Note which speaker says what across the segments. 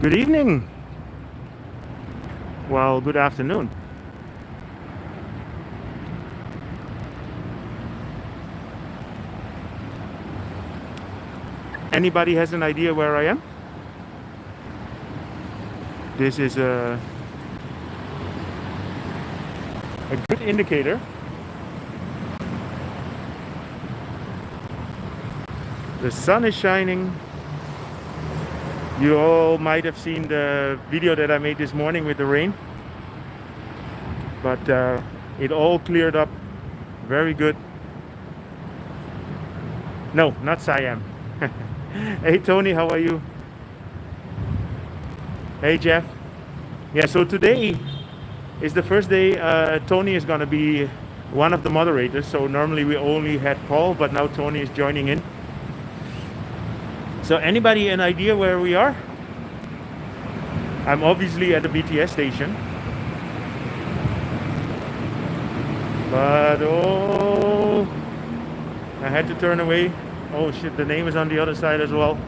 Speaker 1: Good evening. Well, good afternoon. Anybody has an idea where I am? This is a good indicator. The sun is shining. You all might have seen the video that I made this morning with the rain, but it all cleared up very good. No, not Siam. Hey Tony, how are you? Hey Jeff. Yeah, so today is the first day Tony is gonna be one of the moderators. So normally we only had Paul, but now Tony is joining in. So anybody an idea where we are? I'm obviously at the BTS station. But oh, I had to turn away. Oh shit, the name is on the other side as well.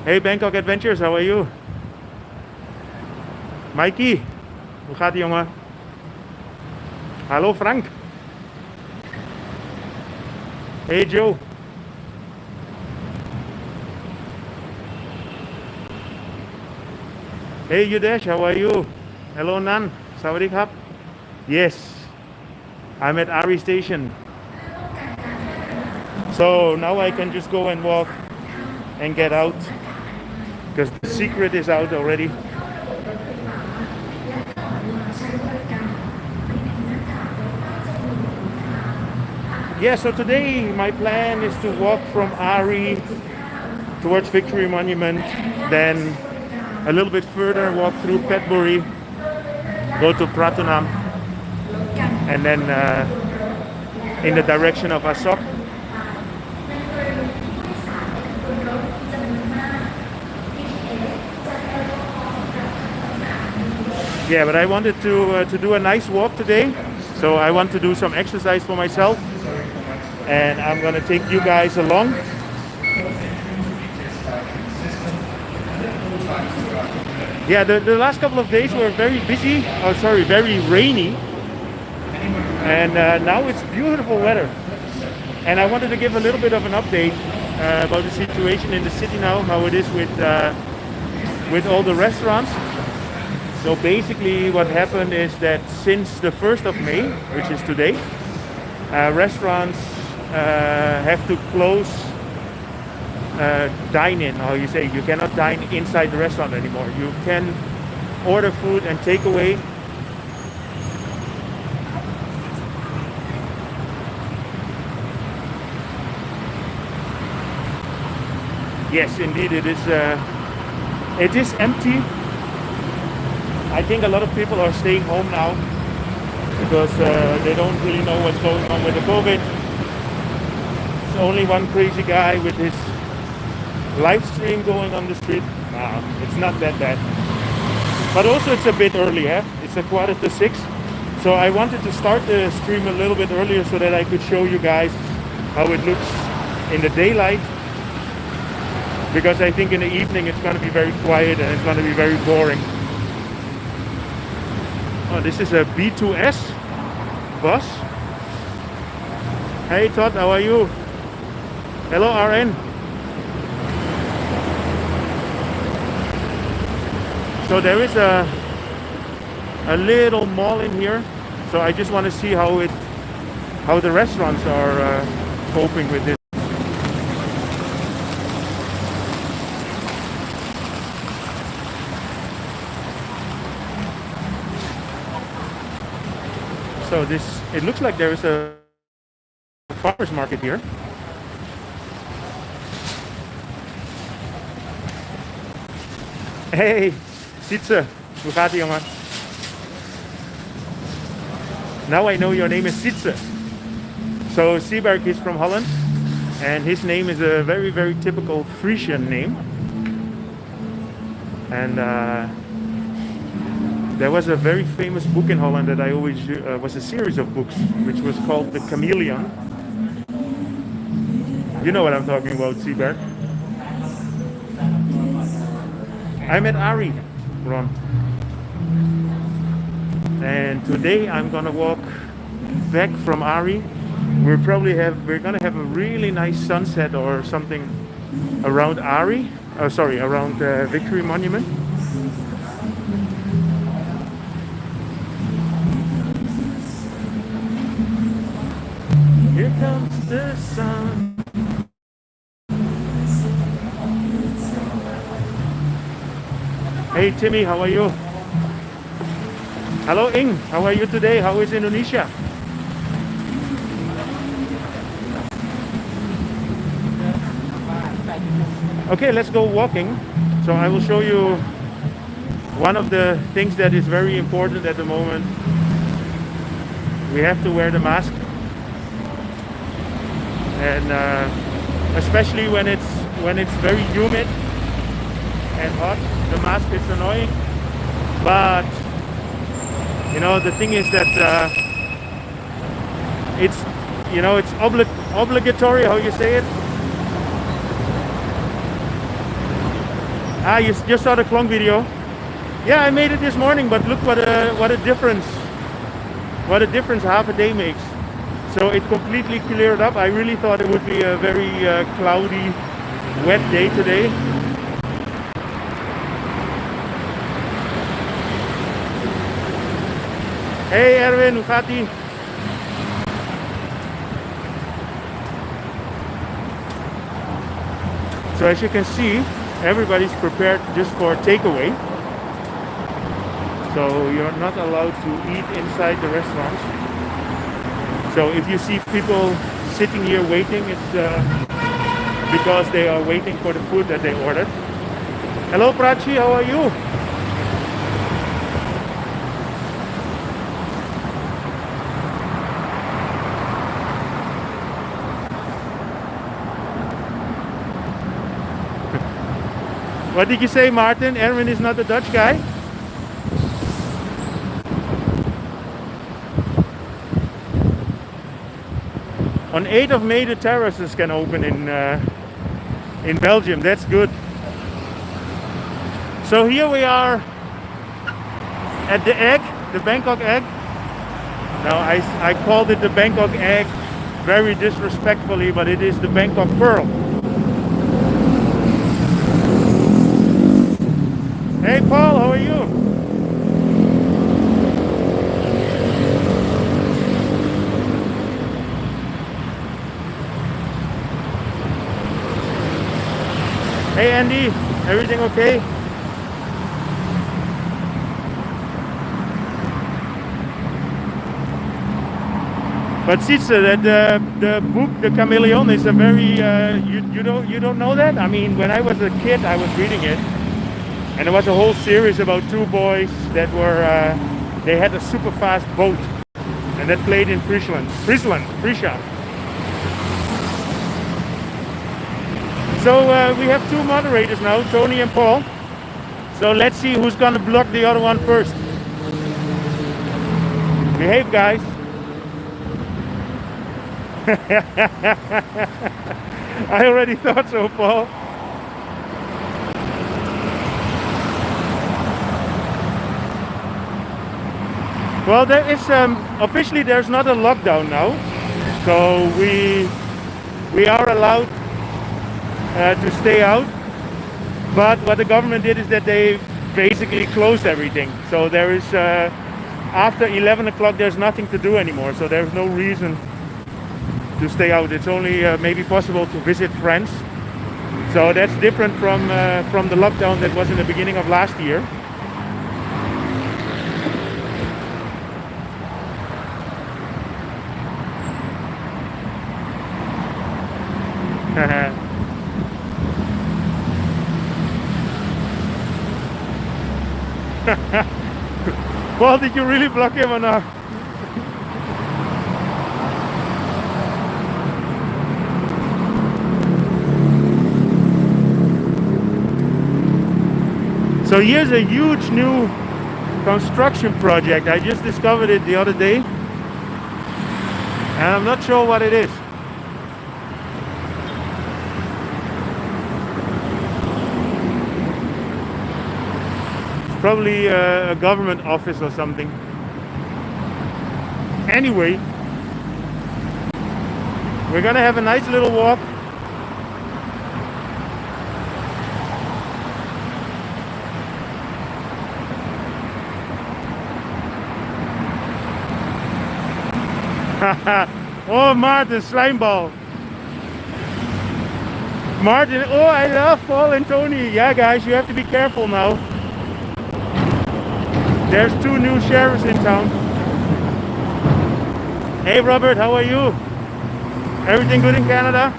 Speaker 1: Hey Bangkok Adventures, how are you? Mikey, hoe gaat ie jongen? Hallo Frank. Hey Joe. Hey Yudesh, how are you? Hello Nan, sawadee krap. Yes, I'm at Ari Station. So now I can just go and walk and get out, because the secret is out already. Yeah, so today my plan is to walk from Ari towards Victory Monument, then a little bit further walk through Petchaburi, go to Pratunam, and then in the direction of Asoke. Yeah, but I wanted to do a nice walk today, so I want to do some exercise for myself, and I'm gonna take you guys along. Yeah, the last couple of days were very busy, very rainy, and now it's beautiful weather. And I wanted to give a little bit of an update about the situation in the city now, how it is with all the restaurants. So basically what happened is that since the 1st of May, which is today, restaurants have to close dine-in, how you say, you cannot dine inside the restaurant anymore. You can order food and take away. Yes, indeed, it is empty. I think a lot of people are staying home now because they don't really know what's going on with the COVID. It's only one crazy guy with his live stream going on the street. It's not that bad. But also it's a bit early, eh? It's a 5:45. So I wanted to start the stream a little bit earlier so that I could show you guys how it looks in the daylight. Because I think in the evening it's going to be very quiet and it's going to be very boring. Oh, this is a B2S bus. Hey Todd, how are you? Hello RN. So there is a little mall in here. So I just want to see how the restaurants are coping with this. So it looks like there is a farmer's market here. Hey, Sitze, hoe gaat ie jongen? Now I know your name is Sitze. So Sieberg is from Holland, and his name is a very, very typical Frisian name. And there was a very famous book in Holland that I always was a series of books, which was called The Chameleon. You know what I'm talking about, Sieberg. I met Ari, Ron, and today I'm gonna walk back from Ari. We're gonna have a really nice sunset or something around Ari. Oh, sorry, around Victory Monument. Here comes the sun. Hey Timmy, how are you? Hello Ing, how are you today? How is Indonesia? Okay, let's go walking. So I will show you one of the things that is very important at the moment. We have to wear the mask, and especially when it's very humid and hot, the mask is annoying. But you know, the thing is that it's obligatory. How you say it? Ah, you saw the Klong video. Yeah, I made it this morning, but look what a difference half a day makes. So it completely cleared up. I really thought it would be a very cloudy, wet day today. Hey Erwin, Ufati. So as you can see, everybody's prepared just for takeaway. So you're not allowed to eat inside the restaurants. So if you see people sitting here waiting, it's because they are waiting for the food that they ordered. Hello Prachi, how are you? What did you say, Martin? Erwin is not a Dutch guy? On 8th of May, the terraces can open in Belgium. That's good. So here we are at the egg, the Bangkok egg. Now I called it the Bangkok egg very disrespectfully, but it is the Bangkok pearl. Hey Paul, how are you? Hey Andy, everything okay? But Sitze, that the book The Chameleon is a very you don't know that? I mean, when I was a kid, I was reading it. And there was a whole series about two boys that were, they had a super fast boat. And that played in Friesland. So we have two moderators now, Tony and Paul. So let's see who's gonna block the other one first. Behave, guys. I already thought so, Paul. Well, there is officially there's not a lockdown now, so we are allowed to stay out. But what the government did is that they basically closed everything. So there is after 11 o'clock there's nothing to do anymore. So there's no reason to stay out. It's only maybe possible to visit friends. So that's different from the lockdown that was in the beginning of last year. Well, did you really block him or not? So here's a huge new construction project. I just discovered it the other day, and I'm not sure what it is. probably a government office or something. Anyway, we're gonna have a nice little walk. Oh, Martin, slime ball. Martin, oh, I love Paul and Tony. Yeah, guys, you have to be careful now. There's 2 new sheriffs in town. Hey, Robert, how are you? Everything good in Canada?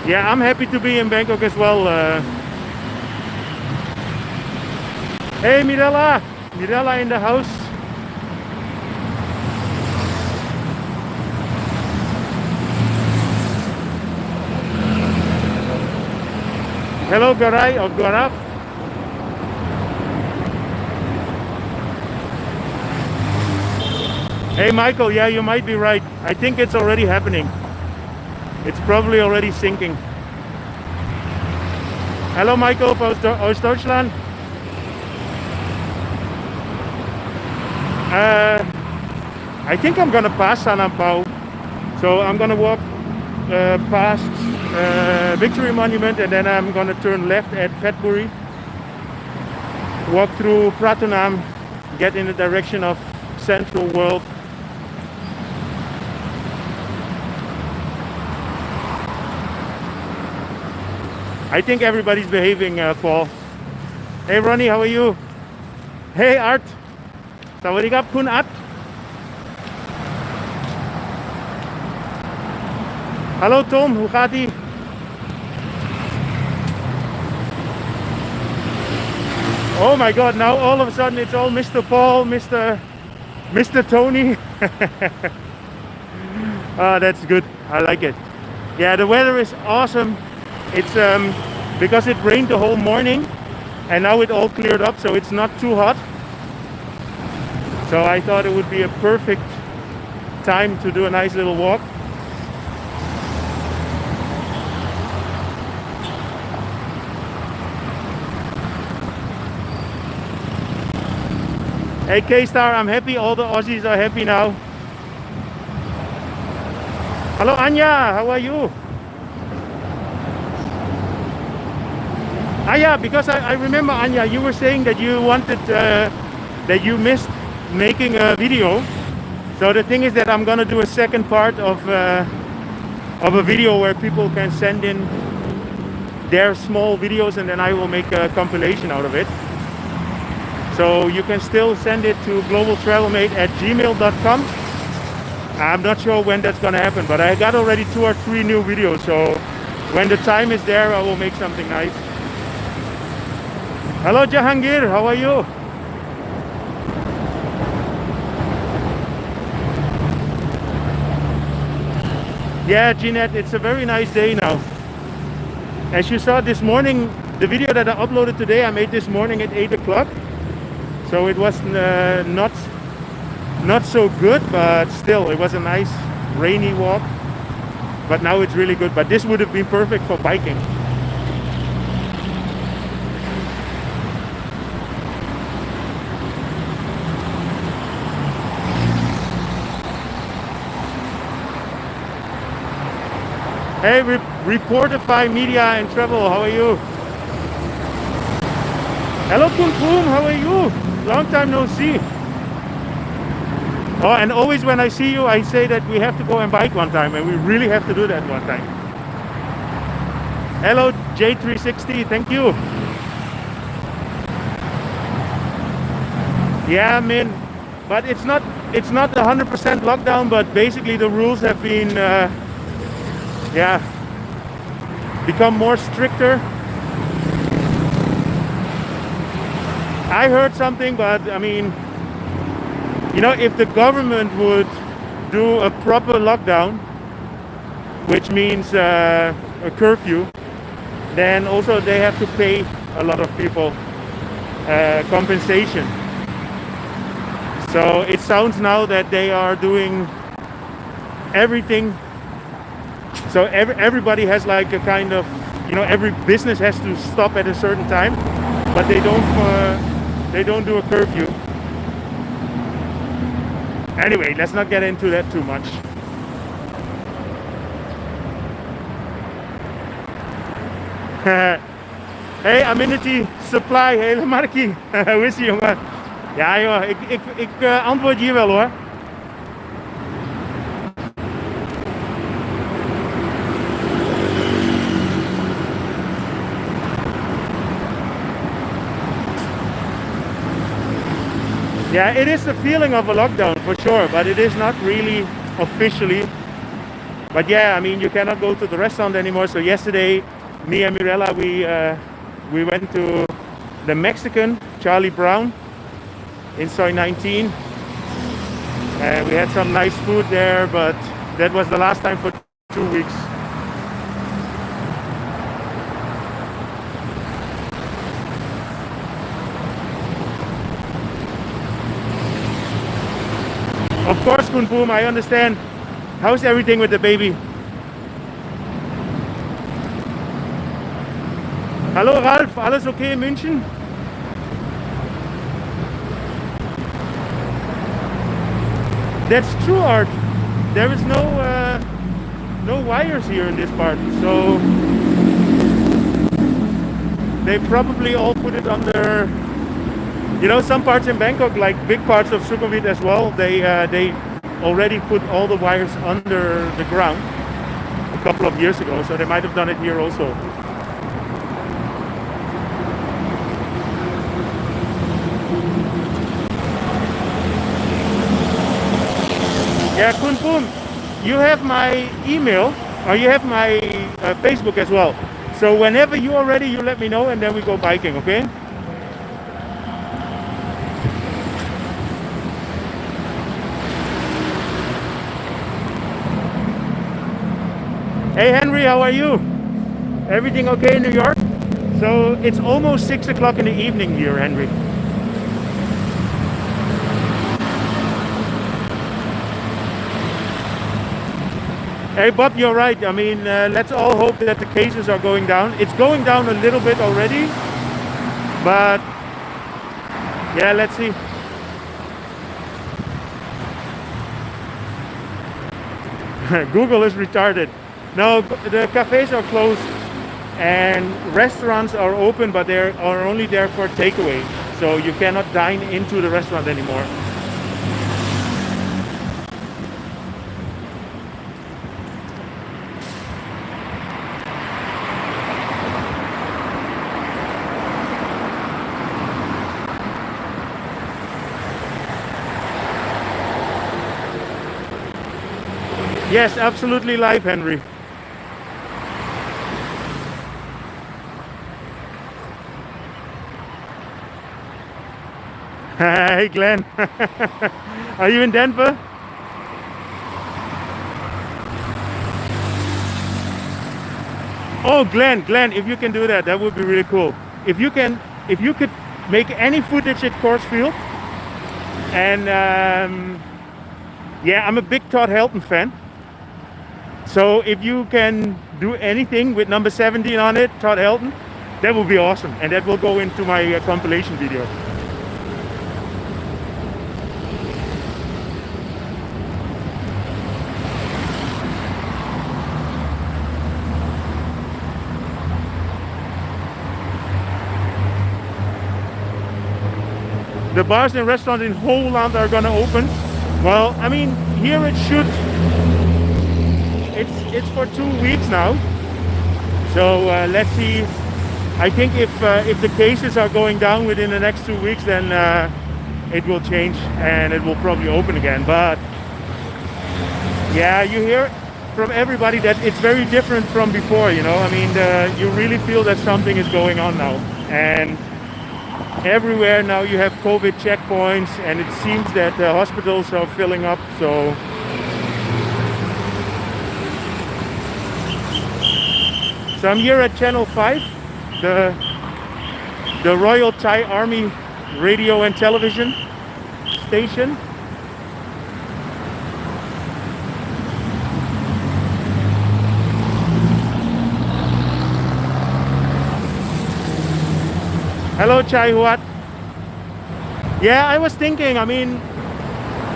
Speaker 1: Yeah, I'm happy to be in Bangkok as well. Hey, Mirella! Mirella in the house. Hello, Garay or Garaf. Hey, Michael, yeah, you might be right. I think it's already happening. It's probably already sinking. Hello, Michael, aus Deutschland. I think I'm gonna pass Sanam Pao. So I'm gonna walk past Victory Monument, and then I'm gonna turn left at Petchaburi, walk through Pratunam, get in the direction of Central World. I think everybody's behaving, Paul. Hey, Ronnie, how are you? Hey, Art. Sawadikap, Kun Art. Hello, Tom. Hoe gaat ie? Oh my God! Now all of a sudden it's all Mr. Paul, Mr. Tony. Ah, that's good. I like it. Yeah, the weather is awesome. It's because it rained the whole morning, and now it all cleared up, so it's not too hot. So I thought it would be a perfect time to do a nice little walk. Hey K-Star, I'm happy. All the Aussies are happy now. Hello Anya, how are you? Anya, because I remember Anya, you were saying that you wanted, that you missed making a video. So the thing is that I'm gonna do a second part of a video where people can send in their small videos, and then I will make a compilation out of it. So you can still send it to globaltravelmate@gmail.com. I'm not sure when that's gonna happen, but I got already 2 or 3 new videos, so when the time is there, I will make something nice. Hello Jahangir, how are you? Yeah, Jeanette, it's a very nice day now. As you saw this morning, the video that I uploaded today, I made this morning at 8 o'clock. So it was not so good, but still it was a nice rainy walk. But now it's really good. But this would have been perfect for biking. Hey, Reportify Media and Travel, how are you? Hello Pum Pum, how are you? Long time no see. Oh, and always when I see you, I say that we have to go and bike one time, and we really have to do that one time. Hello J360, thank you. Yeah, man, but it's not 100% lockdown, but basically the rules have been become more stricter. I heard something, but I mean, you know, if the government would do a proper lockdown, which means a curfew, then also they have to pay a lot of people compensation. So it sounds now that they are doing everything. So everybody has like a kind of, every business has to stop at a certain time, but they don't do a curfew. Anyway, let's not get into that too much. Hey, amenity supply, hele Markie. Hoe is ie, jongen? Ja joh, ik antwoord hier wel hoor. Yeah, it is the feeling of a lockdown for sure, but it is not really officially. But yeah, I mean, you cannot go to the restaurant anymore. So yesterday, me and Mirella, we went to the Mexican Charlie Brown in Soy 19. We had some nice food there, but that was the last time for 2 weeks. Of course, Kun Boom, I understand. How's everything with the baby? Hallo Ralf, alles okay in München? That's true, Art. There is no wires here in this part, so they probably all put it under. Some parts in Bangkok, like big parts of Sukhumvit as well, they already put all the wires under the ground a couple of years ago, so they might have done it here also. Yeah, Kun Poon, you have my email, or you have my Facebook as well. So whenever you are ready, you let me know, and then we go biking, okay? Hey Henry, how are you? Everything okay in New York? So it's almost 6 o'clock in the evening here, Henry. Hey Bob, you're right. I mean, let's all hope that the cases are going down. It's going down a little bit already, but yeah, let's see. Google is retarded. No, the cafes are closed and restaurants are open, but they are only there for takeaway. So you cannot dine into the restaurant anymore. Yes, absolutely live, Henry. Hey Glenn, are you in Denver? Oh Glenn, if you can do that, that would be really cool. If you could make any footage at Coors Field, and yeah, I'm a big Todd Helton fan. So if you can do anything with number 17 on it, Todd Helton, that would be awesome, and that will go into my compilation video. The bars and restaurants in Holland are gonna open. Well, I mean, here it should. It's for 2 weeks now. So let's see. I think if the cases are going down within the next 2 weeks, then it will change and it will probably open again. But yeah, you hear from everybody that it's very different from before. I mean, you really feel that something is going on now, and everywhere now you have COVID checkpoints, and it seems that the hospitals are filling up. So I'm here at Channel 5, the Royal Thai Army radio and television station. Hello, Chai Huat. Yeah, I was thinking, I mean,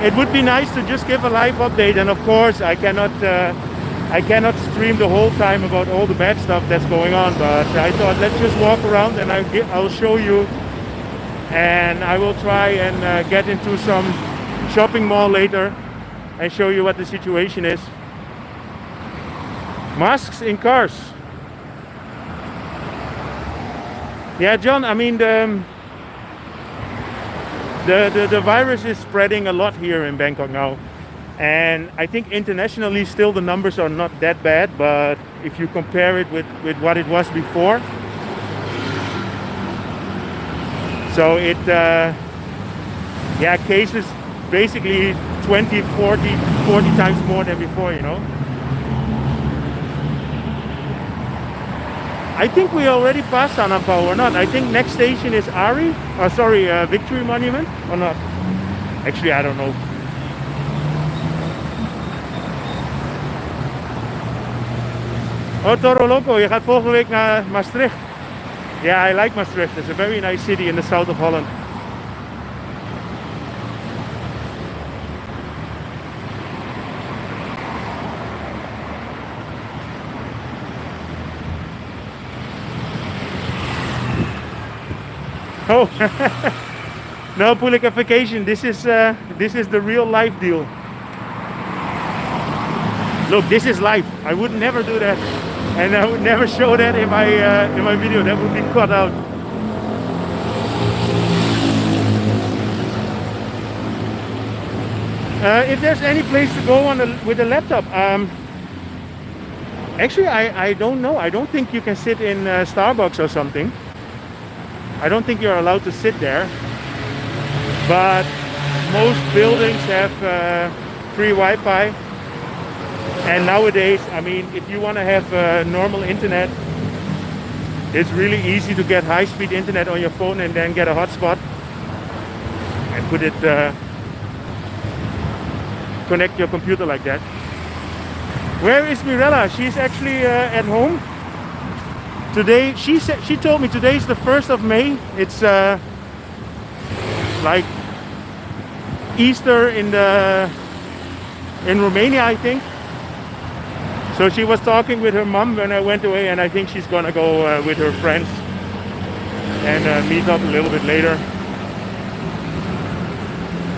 Speaker 1: it would be nice to just give a live update, and of course I cannot stream the whole time about all the bad stuff that's going on, but I thought let's just walk around and I'll show you, and I will try and get into some shopping mall later and show you what the situation is. Masks in cars. Yeah, John, I mean, the virus is spreading a lot here in Bangkok now. And I think internationally still the numbers are not that bad, but if you compare it with what it was before. So it, yeah, cases basically 20, 40 times more than before, you know. I think we already passed Sanam Pao or not. I think next station is Ari, Victory Monument or not. Actually, I don't know. Oh, Toro Loco, je gaat volgende week naar Maastricht. Yeah, I like Maastricht. It's a very nice city in the south of Holland. Oh, no publication. This is the real life deal. Look, this is live. I would never do that, and I would never show that in my video. That would be cut out. If there's any place to go with a laptop, actually I don't know. I don't think you can sit in Starbucks or something. I don't think you're allowed to sit there, but most buildings have free Wi-Fi, and nowadays, I mean, if you want to have normal internet, it's really easy to get high-speed internet on your phone and then get a hotspot and put it, connect your computer like that. Where is Mirella? She's actually at home. Today, she told me today is the 1st of May. It's like Easter in Romania, I think. So she was talking with her mom when I went away, and I think she's gonna go with her friends and meet up a little bit later.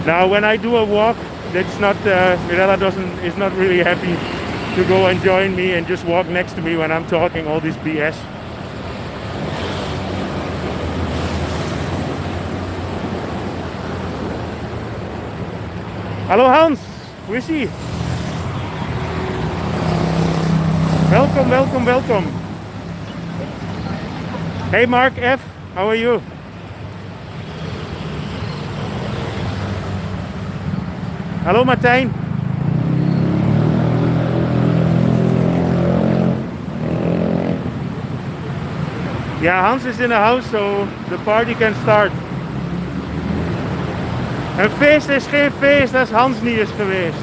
Speaker 1: Now, when I do a walk, that's not Mirella is not really happy to go and join me and just walk next to me when I'm talking all this BS. Hallo Hans, hoe is ie? Welcome, welcome, welcome. Hey Mark F, how are you? Hallo Martijn. Yeah, Hans is in the house, so the party can start. Een feest is geen feest als Hans niet is geweest.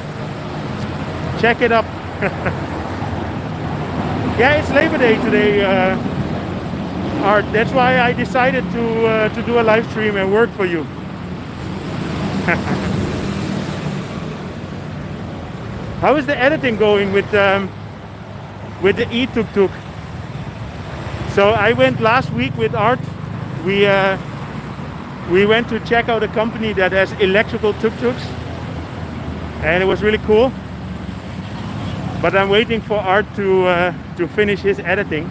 Speaker 1: Check it up. Yeah, it's Labor Day today, Art. That's why I decided to do a live stream and work for you. How is the editing going with the e-tuk-tuk? So I went last week with Art. We went to check out a company that has electrical tuk-tuks, and it was really cool. But I'm waiting for Art to finish his editing.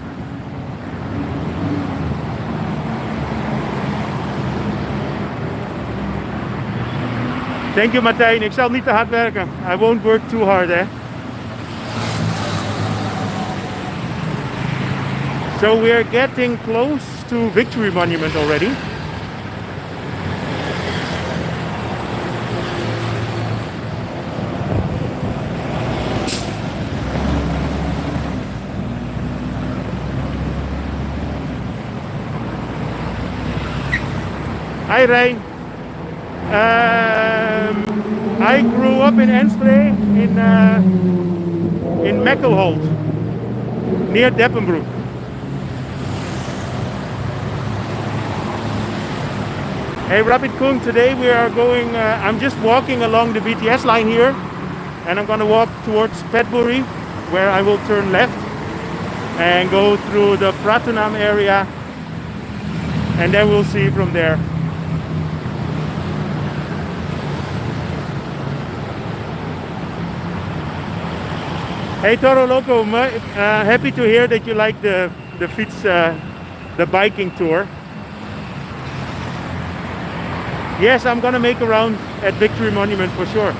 Speaker 1: Thank you, Martijn. Ik zal niet te hard werken. I won't work too hard, eh? So we're getting close to Victory Monument already. Hi Rijn. I grew up in Enschede in Meckelholt, near Deppenbroek. Hey Rapid Kung, today we are going, I'm just walking along the BTS line here, and I'm gonna walk towards Petchaburi, where I will turn left and go through the Pratunam area, and then we'll see from there. Hey Toro Loco, happy to hear that you like the the biking tour. Yes, I'm gonna make a round at Victory Monument for sure.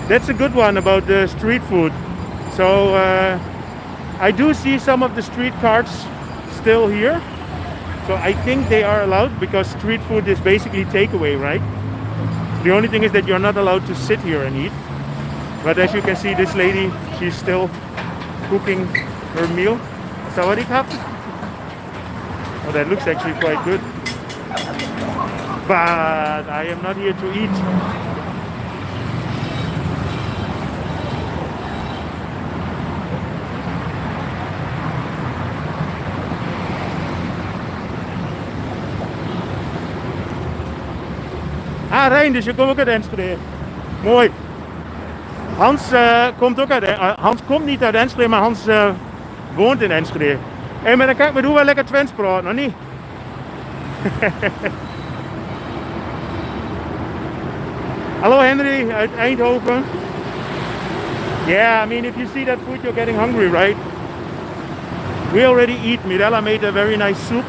Speaker 1: That's a good one about the street food. So I do see some of the street carts still here. So I think they are allowed because street food is basically takeaway, right? The only thing is that you're not allowed to sit here and eat. But as you can see, this lady, she's still cooking her meal. Sawadee krap. Oh, that looks actually quite good. But I am not here to eat. Ah, Rijn, dus je komt ook uit Enschede. Mooi. Hans komt ook uit Hans komt niet uit Enschede, maar Hans woont in Enschede. Hé, maar dan kan ik met hoe wel lekker Twents praten, nog niet? Hallo Henry uit Eindhoven. Yeah, I mean, if you see that food, you're getting hungry, right? We already eat. Mirella made a very nice soup.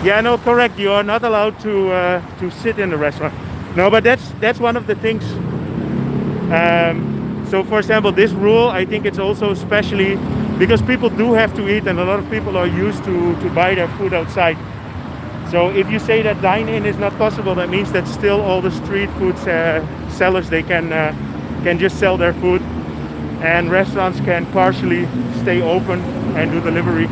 Speaker 1: Yeah, no, correct. You are not allowed to sit in the restaurant. No, but that's one of the things. So, for example, this rule, I think it's also especially because people do have to eat, and a lot of people are used to buy their food outside. So, if you say that dine-in is not possible, that means that still all the street food sellers, they can just sell their food, and restaurants can partially stay open and do delivery.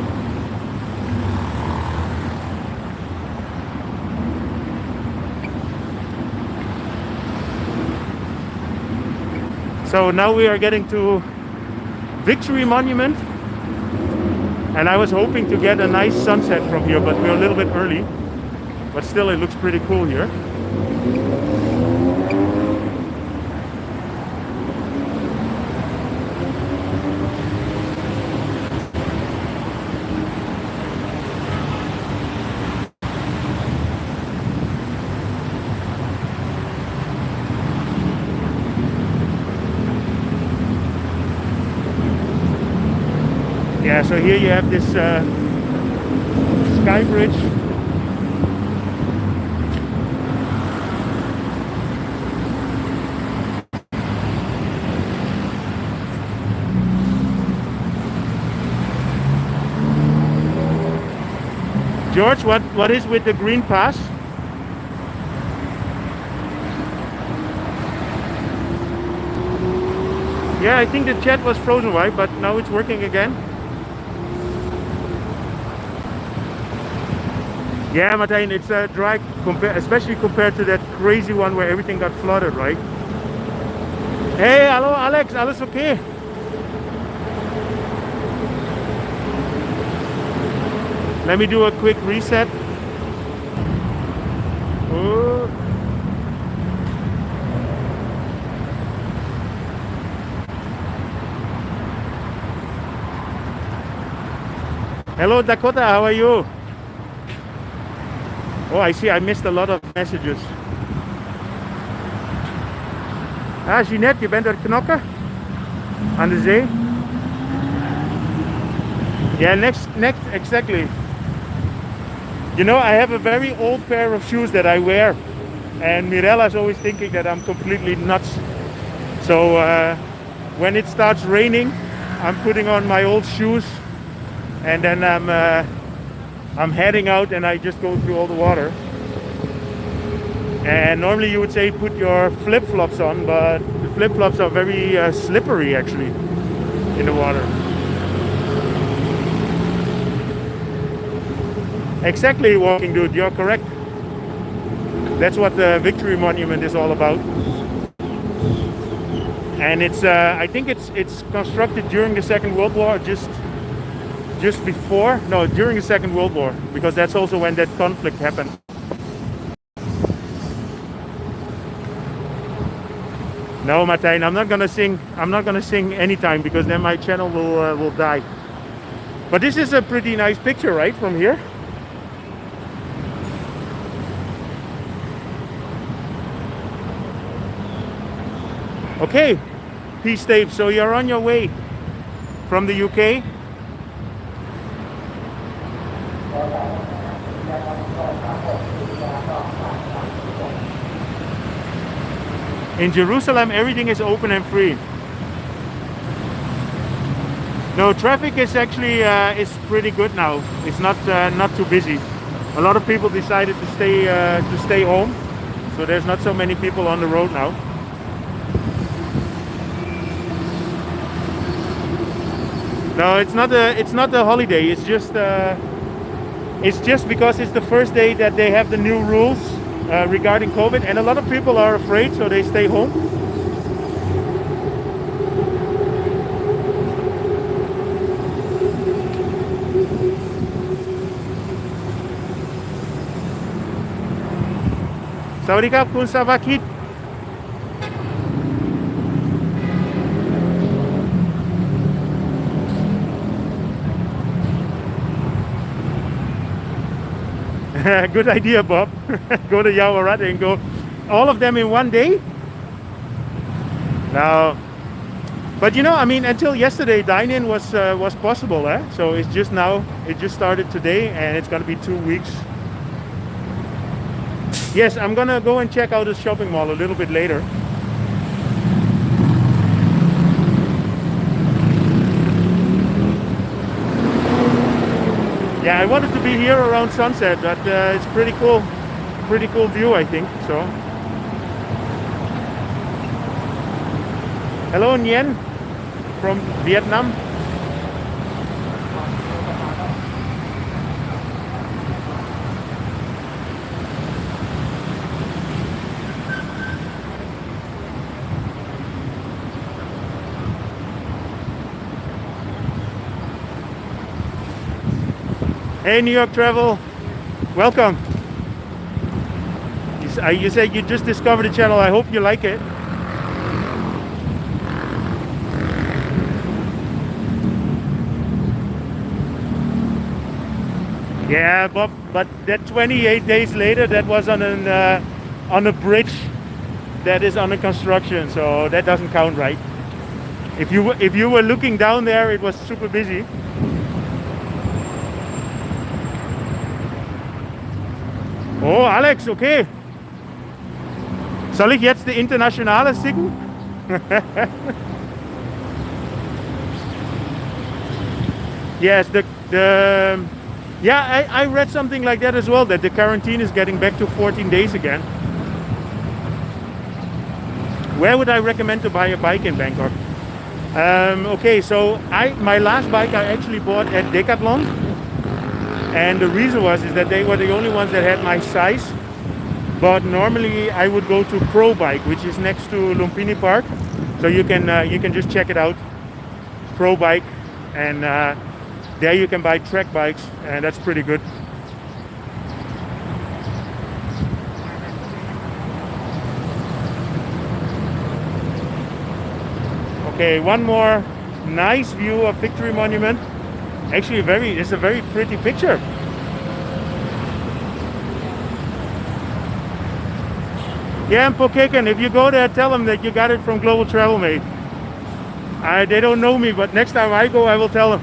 Speaker 1: So now we are getting to Victory Monument, and I was hoping to get a nice sunset from here, but we're a little bit early, but still it looks pretty cool here. Yeah, so here you have this sky bridge. George, what is with the green pass? Yeah, I think the chat was frozen, right? But now it's working again. Yeah, Martijn, it's dry, especially compared to that crazy one where everything got flooded, right? Hey, hallo Alex, alles okay? Let me do a quick reset. Oh. Hello Dakota, how are you? Oh, I see, I missed a lot of messages. Ah, Jeanette, je bent uit Knokke? Aan de zee? Yeah, next, exactly. You know, I have a very old pair of shoes that I wear, and Mirella's always thinking that I'm completely nuts. So when it starts raining, I'm putting on my old shoes, and then I'm heading out and I just go through all the water. And normally you would say put your flip-flops on, but the flip-flops are very slippery actually in the water. Exactly, Walking Dude, you're correct. That's what the Victory Monument is all about. And it's I think it's constructed during the Second World War, just before, no, during the Second World War, because that's also when that conflict happened. No, Martijn, I'm not gonna sing. I'm not gonna sing anytime because then my channel will die. But this is a pretty nice picture, right, from here? Okay, Peace Dave, so you're on your way from the UK? In Jerusalem, everything is open and free. No, traffic is actually is pretty good now. It's not too busy. A lot of people decided to stay home, so there's not so many people on the road now. No, it's not a holiday. It's just because it's the first day that they have the new rules regarding COVID, and a lot of people are afraid, so they stay home. Sawadee Kun Savakit. Good idea, Bob. Go to Yaowarat and go all of them in one day. Now, but you know, I mean, until yesterday, dine-in was possible, eh? So it's just now. It just started today, and it's gonna be 2 weeks. Yes, I'm gonna go and check out the shopping mall a little bit later. Yeah, I wanted to be here around sunset, but it's pretty cool view, I think. So, hello, Nguyen from Vietnam. Hey, New York Travel, welcome. You said you just discovered the channel. I hope you like it. Yeah, but that 28 days later, that was on a bridge that is under construction, so that doesn't count, right? If you were looking down there, it was super busy. Oh, Alex, okay. Soll ich jetzt die Internationale singen? Yes, yeah, I read something like that as well, that the quarantine is getting back to 14 days again. Where would I recommend to buy a bike in Bangkok? Okay, so my last bike I actually bought at Decathlon. And the reason is that they were the only ones that had my size. But normally I would go to Pro Bike, which is next to Lumpini Park. So you can just check it out, Pro Bike, and there you can buy track bikes, and that's pretty good. Okay, one more nice view of Victory Monument. Actually, it's a very pretty picture. Yeah, and Pokeken, if you go there, tell them that you got it from Global Travel Mate. They don't know me, but next time I go, I will tell them.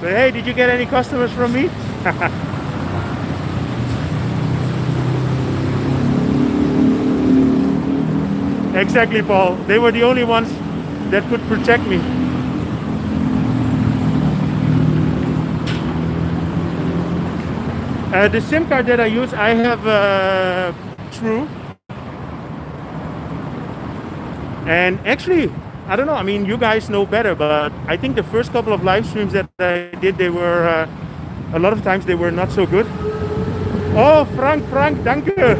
Speaker 1: Say, hey, did you get any customers from me? Exactly, Paul. They were the only ones that could protect me. The SIM card that I use, I have True. And actually, I don't know. I mean, you guys know better, but I think the first couple of live streams that I did, they were a lot of times they were not so good. Oh, Frank, danke.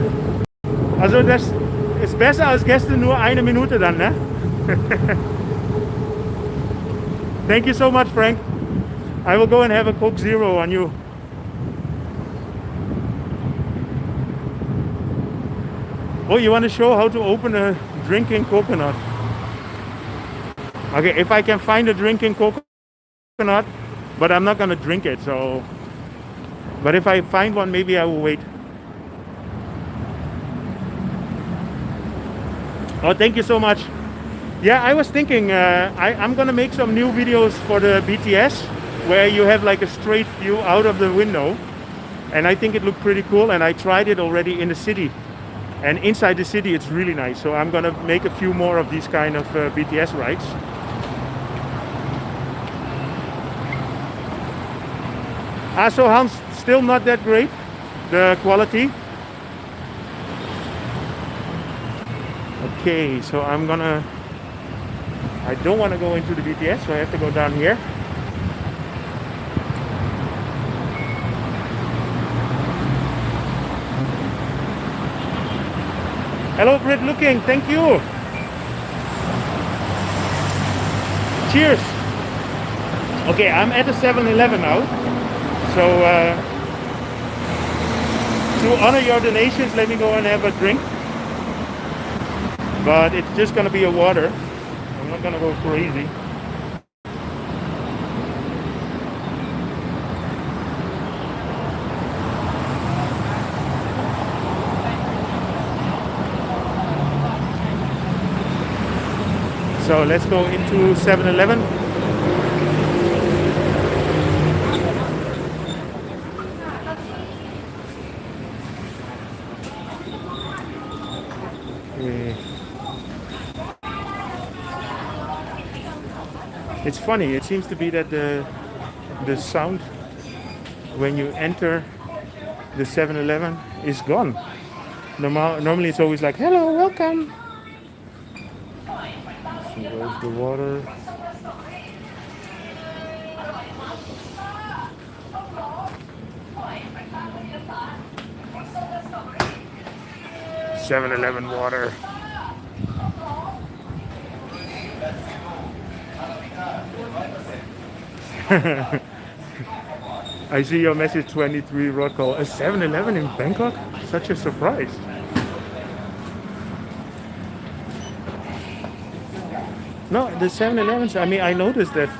Speaker 1: Also das ist besser als gestern nur eine Minute dann, ne? Thank you so much, Frank. I will go and have a Coke Zero on you. Oh, you want to show how to open a drinking coconut? Okay, if I can find a drinking coconut, but I'm not gonna drink it, so. But if I find one, maybe I will wait. Oh, thank you so much. Yeah, I was thinking I'm gonna make some new videos for the BTS where you have like a straight view out of the window, and I think it looked pretty cool, and I tried it already in the city, and inside the city it's really nice. So I'm gonna make a few more of these kind of BTS rides. So Hans, still not that great, the quality. Okay, so I don't want to go into the BTS, so I have to go down here. Hello, Brit Looking, thank you. Cheers. Okay, I'm at the 7-Eleven now. So to honor your donations, let me go and have a drink. But it's just gonna be a water. I'm not gonna go crazy. So let's go into 7-Eleven. It's funny, it seems to be that the sound when you enter the 7-Eleven is gone. Normally it's always like, hello, welcome. So there's the water. "7-Eleven water." I see your message 23 road call. A 7-Eleven in Bangkok? Such a surprise. No, the 7-Elevens, I mean, I noticed that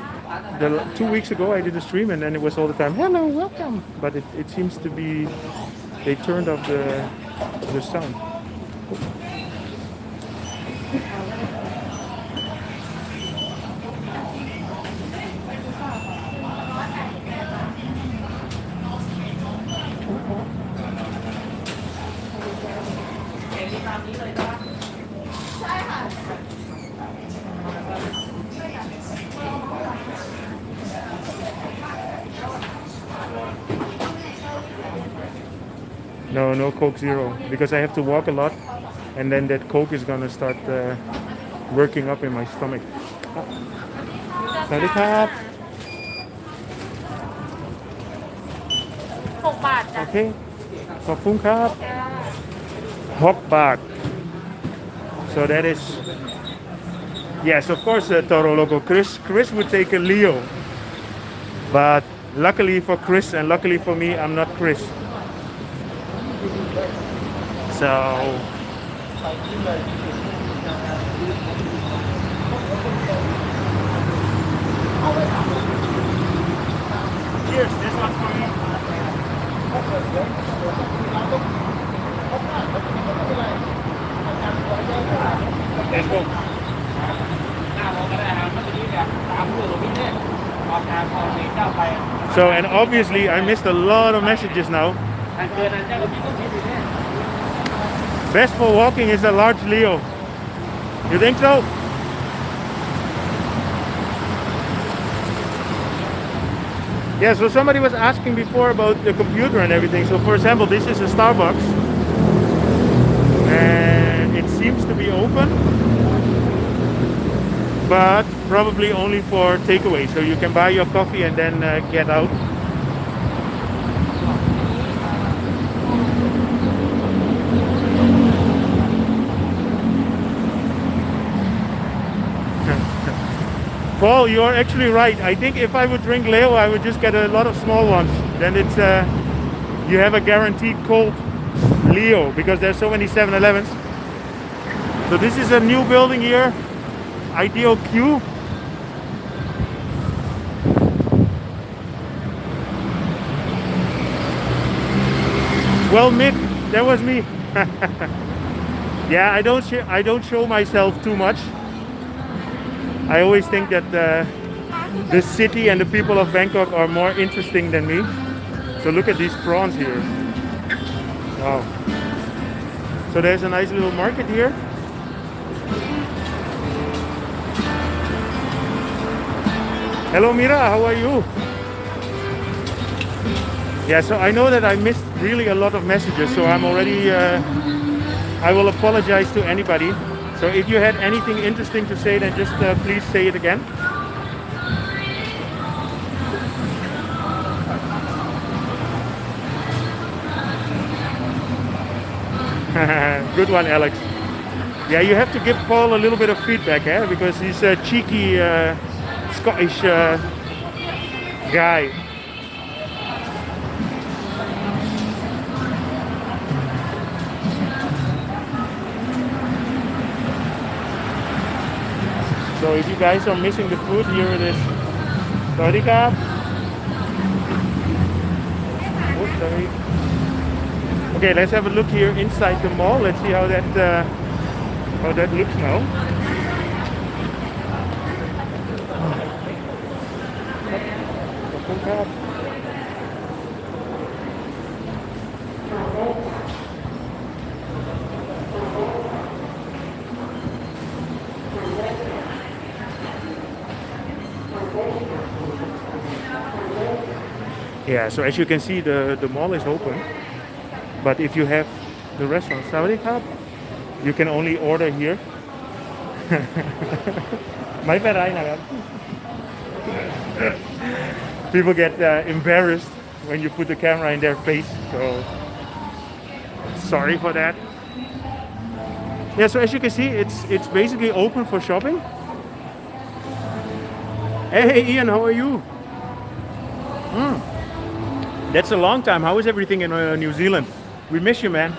Speaker 1: 2 weeks ago I did a stream and then it was all the time, hello, welcome. But it seems to be, they turned off the sound. No Coke Zero, because I have to walk a lot and then that Coke is gonna start working up in my stomach. Sorry, Cap. Okay. ขอบคุณครับ 6 baht. So that is, yes, of course, Toro Loco. Chris would take a Leo, but luckily for Chris and luckily for me, I'm not Chris. So cheers, this one's for you. Let's go. So, and obviously I missed a lot of messages now. Best for walking is a large Leo. You think so? Yeah, so somebody was asking before about the computer and everything. So for example, this is a Starbucks and it seems to be open. but probably only for takeaway. So you can buy your coffee and then get out. Paul, you are actually right. I think if I would drink Leo, I would just get a lot of small ones. Then it's you have a guaranteed cold Leo because there's so many 7-Elevens. So this is a new building here, Ideal Q. Well, Mick, that was me. Yeah, I don't show myself too much. I always think that the city and the people of Bangkok are more interesting than me. So look at these prawns here. Wow. So there's a nice little market here. Hello Mira, how are you? Yeah, so I know that I missed really a lot of messages, so I'm already, I will apologize to anybody. So if you had anything interesting to say, then just please say it again. Good one, Alex. Yeah, you have to give Paul a little bit of feedback, eh? Because he's a cheeky Scottish guy. So if you guys are missing the food, here it is. Sorry, Cap. Oops, sorry. Okay, let's have a look here inside the mall. Let's see how that looks now. Yeah, so as you can see, the mall is open, but if you have the restaurant Saudi Cup, you can only order here. People get embarrassed when you put the camera in their face, so sorry for that. Yeah, so as you can see, it's basically open for shopping. Hey Ian, how are you? That's a long time. How is everything in New Zealand? We miss you, man.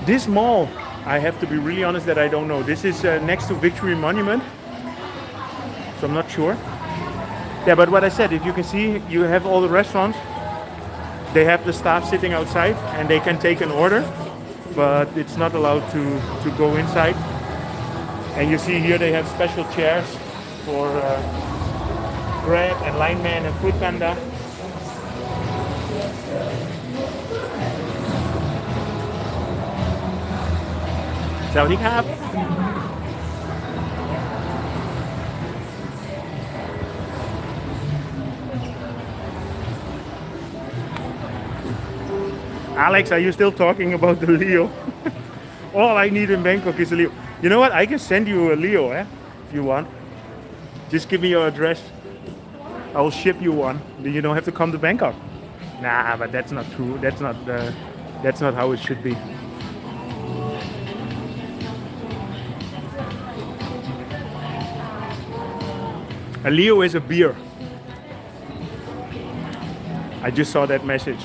Speaker 1: This mall, I have to be really honest that I don't know. This is next to Victory Monument, so I'm not sure. Yeah, but what I said, if you can see, you have all the restaurants. They have the staff sitting outside and they can take an order, but it's not allowed to go inside. And you see here they have special chairs for Grab and Lineman and Foodpanda. Saudi Cup. Alex, are you still talking about the Leo? All I need in Bangkok is a Leo. You know what? I can send you a Leo, if you want. Just give me your address. I will ship you one. Then you don't have to come to Bangkok. Nah, but that's not true. That's not how it should be. A Leo is a beer. I just saw that message.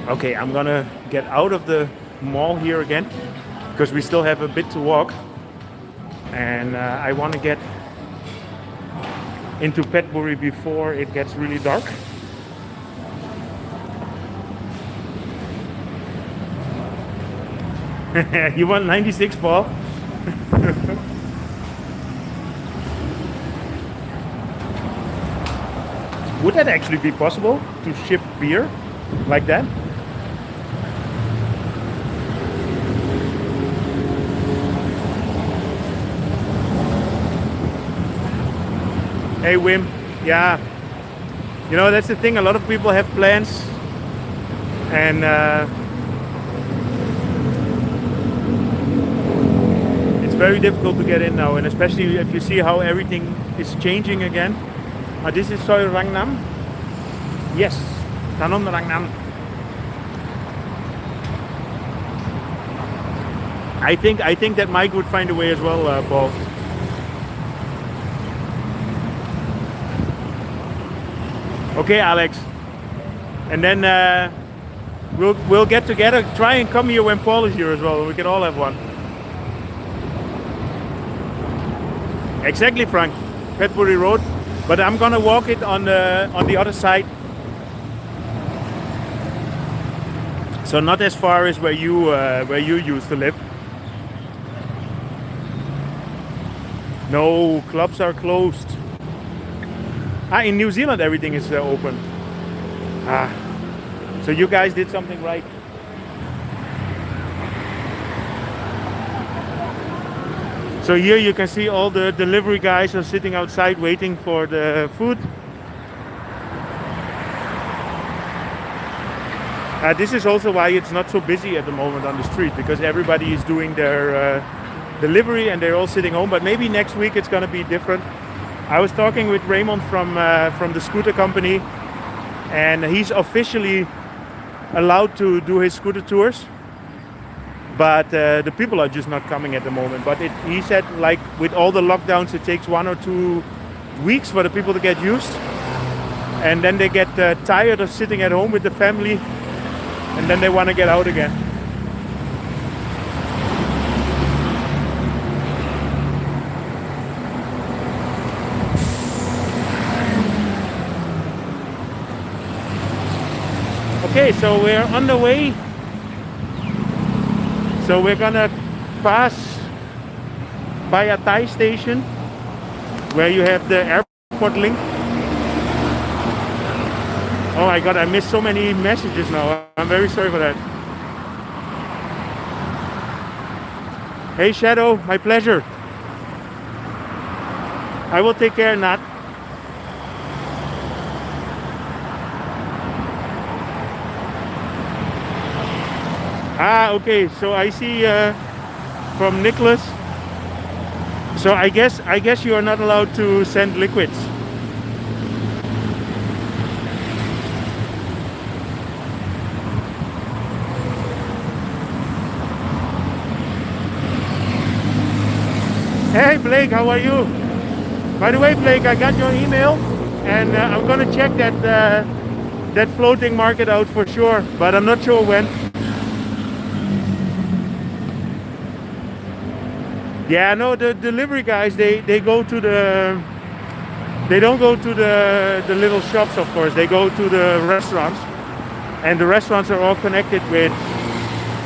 Speaker 1: Okay, I'm gonna get out of the mall here again because we still have a bit to walk, and I want to get into Petchaburi before it gets really dark. You want 96, Paul? Would that actually be possible to ship beer like that? Hey Wim, yeah, you know that's the thing, a lot of people have plans and it's very difficult to get in now, and especially if you see how everything is changing again. This is Soi Rangnam. Yes, Tanom Rangnam. I think that Mike would find a way as well, Paul. Okay, Alex. And then we'll get together. Try and come here when Paul is here as well. We can all have one. Exactly, Frank. Petchaburi Road. But I'm gonna walk it on the other side. So not as far as where you used to live. No, clubs are closed. In New Zealand everything is open. So you guys did something right. So here you can see all the delivery guys are sitting outside waiting for the food. This is also why it's not so busy at the moment on the street, because everybody is doing their delivery and they're all sitting home. But maybe next week it's going to be different. I was talking with Raymond from the scooter company, and he's officially allowed to do his scooter tours, but the people are just not coming at the moment. But he said, like with all the lockdowns, it takes 1 or 2 weeks for the people to get used, and then they get tired of sitting at home with the family, and then they want to get out again. Okay, so we're on the way. So we're gonna pass Paya Station, where you have the airport link. Oh my god, I missed so many messages now. I'm very sorry for that. Hey Shadow, my pleasure. I will take care, Nat. Okay, so I see from Nicholas. So I guess you are not allowed to send liquids. Hey Blake, how are you? By the way, Blake, I got your email, and I'm gonna check that floating market out for sure, but I'm not sure when. Yeah, no, the delivery guys, they go to they don't go to the little shops, of course. They go to the restaurants, and the restaurants are all connected with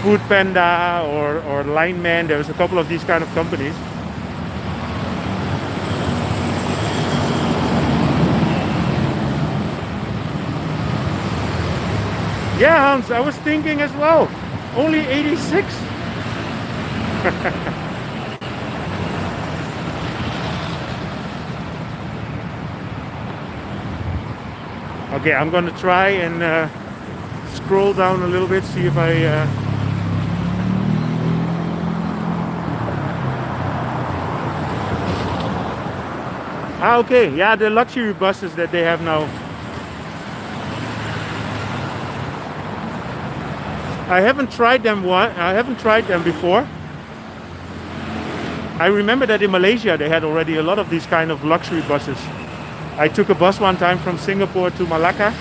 Speaker 1: Food Panda or Line Man. There's a couple of these kind of companies. Yeah, Hans, I was thinking as well. Only 86. Okay, I'm gonna try and scroll down a little bit, see if I okay, yeah, the luxury buses that they have now. I haven't tried them before. I remember that in Malaysia they had already a lot of these kind of luxury buses. I took a bus one time from Singapore to Malacca,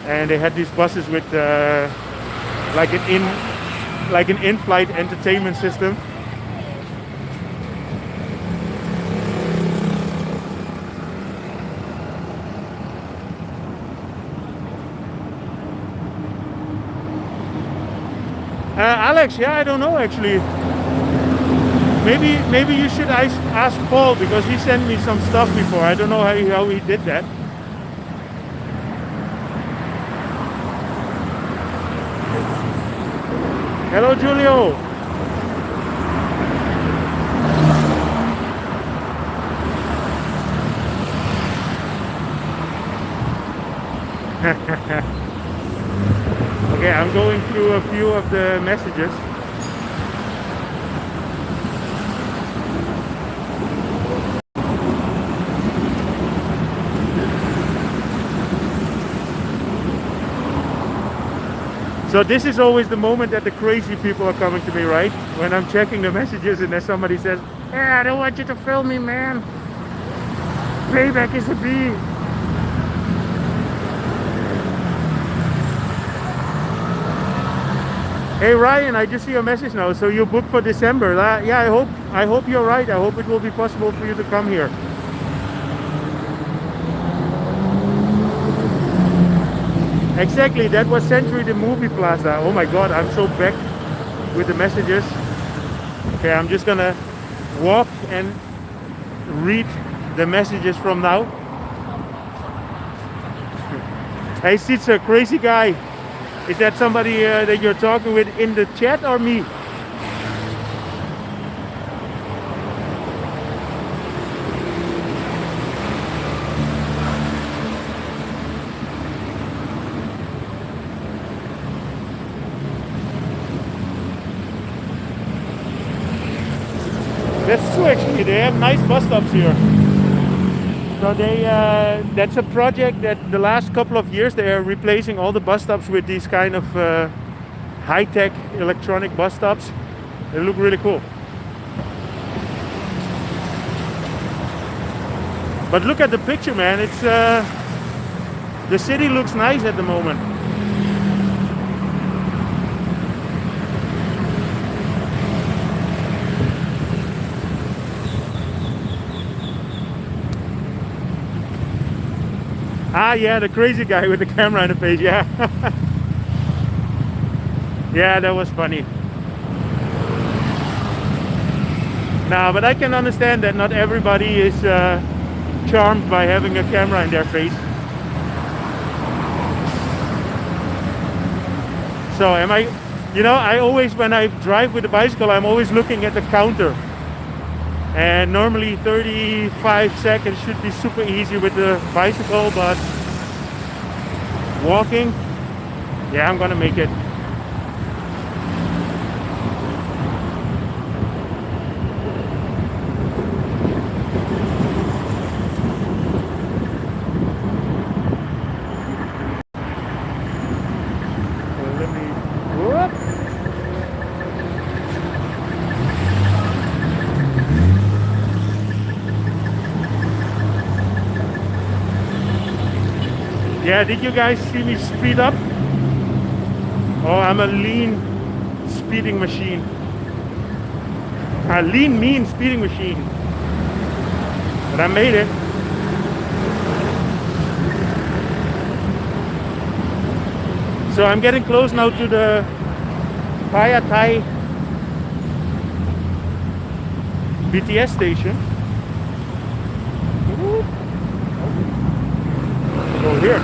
Speaker 1: and they had these buses with like an in-flight entertainment system. Alex, yeah, I don't know actually. Maybe you should ask Paul, because he sent me some stuff before. I don't know how he did that. Hello, Julio. Okay, I'm going through a few of the messages. So this is always the moment that the crazy people are coming to me, right? When I'm checking the messages and then somebody says, "Hey, I don't want you to film me, man. Payback is a B." Hey Ryan, I just see your message now. So you booked for December. Yeah, I hope you're right. I hope it will be possible for you to come here. Exactly, that was Century the Movie Plaza. Oh my god, I'm so back with the messages. Okay, I'm just gonna walk and read the messages from now. Hey Sitsa, crazy guy. Is that somebody that you're talking with in the chat or me? That's true actually, they have nice bus stops here. So that's a project that the last couple of years they are replacing all the bus stops with these kind of high-tech electronic bus stops. They look really cool. But look at the picture, man. It's the city looks nice at the moment. Ah, yeah, the crazy guy with the camera in the face, yeah. Yeah, that was funny. Nah, but I can understand that not everybody is charmed by having a camera in their face. So am I, you know, I always, when I drive with a bicycle, I'm always looking at the counter. And normally 35 seconds should be super easy with the bicycle, but walking, yeah, I'm gonna make it. Yeah, did you guys see me speed up? Oh, I'm a lean speeding machine. A lean, mean speeding machine. But I made it. So I'm getting close now to the Paya BTS Station. Go here.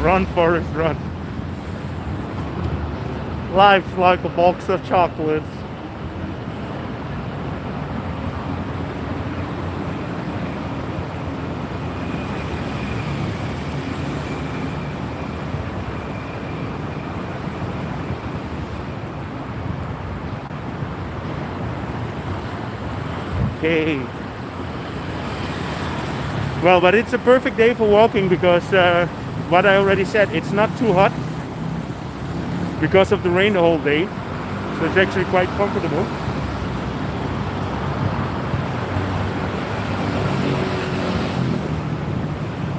Speaker 1: Run, Forrest, run. Life's like a box of chocolates. Okay. Well, but it's a perfect day for walking because what I already said, it's not too hot because of the rain the whole day, so it's actually quite comfortable.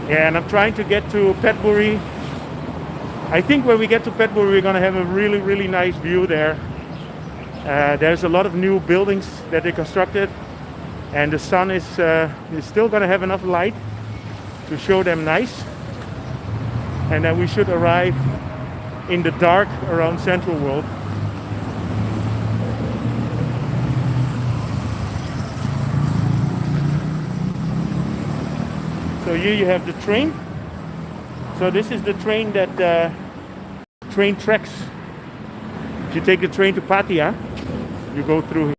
Speaker 1: Yeah, and I'm trying to get to Petchaburi. I think when we get to Petchaburi, we're gonna have a really nice view there. There's a lot of new buildings that they constructed, and the sun is still gonna have enough light to show them nice. And then we should arrive in the dark around Central World. So here you have the train. So this is the train that train tracks. If you take the train to Pattaya, you go through here.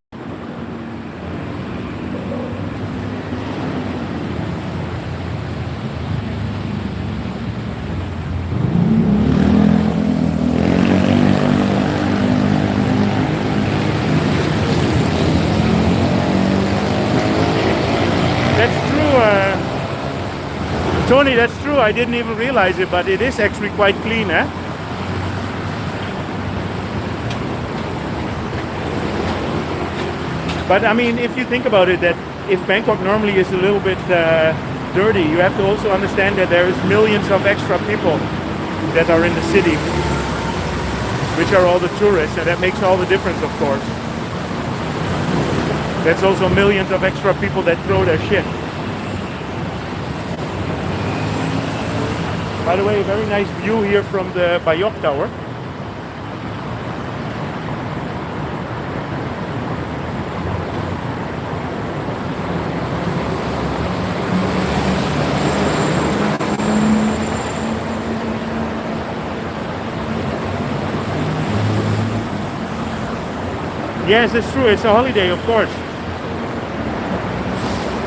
Speaker 1: Tony, that's true. I didn't even realize it, but it is actually quite clean, eh? But I mean, if you think about it, that if Bangkok normally is a little bit dirty, you have to also understand that there is millions of extra people that are in the city, which are all the tourists, and that makes all the difference, of course. That's also millions of extra people that throw their shit. By the way, a very nice view here from the Bayok Tower. Yes, it's true. It's a holiday, of course.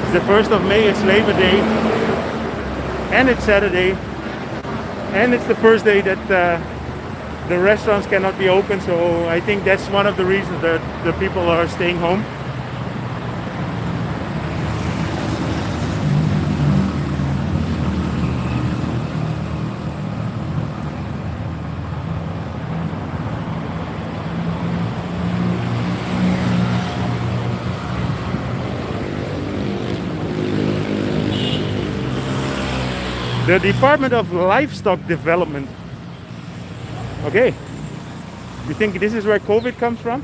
Speaker 1: It's the 1st of May. It's Labor Day. And it's Saturday. And it's the first day that the restaurants cannot be open. So I think that's one of the reasons that the people are staying home. The Department of Livestock Development. Okay. You think this is where COVID comes from?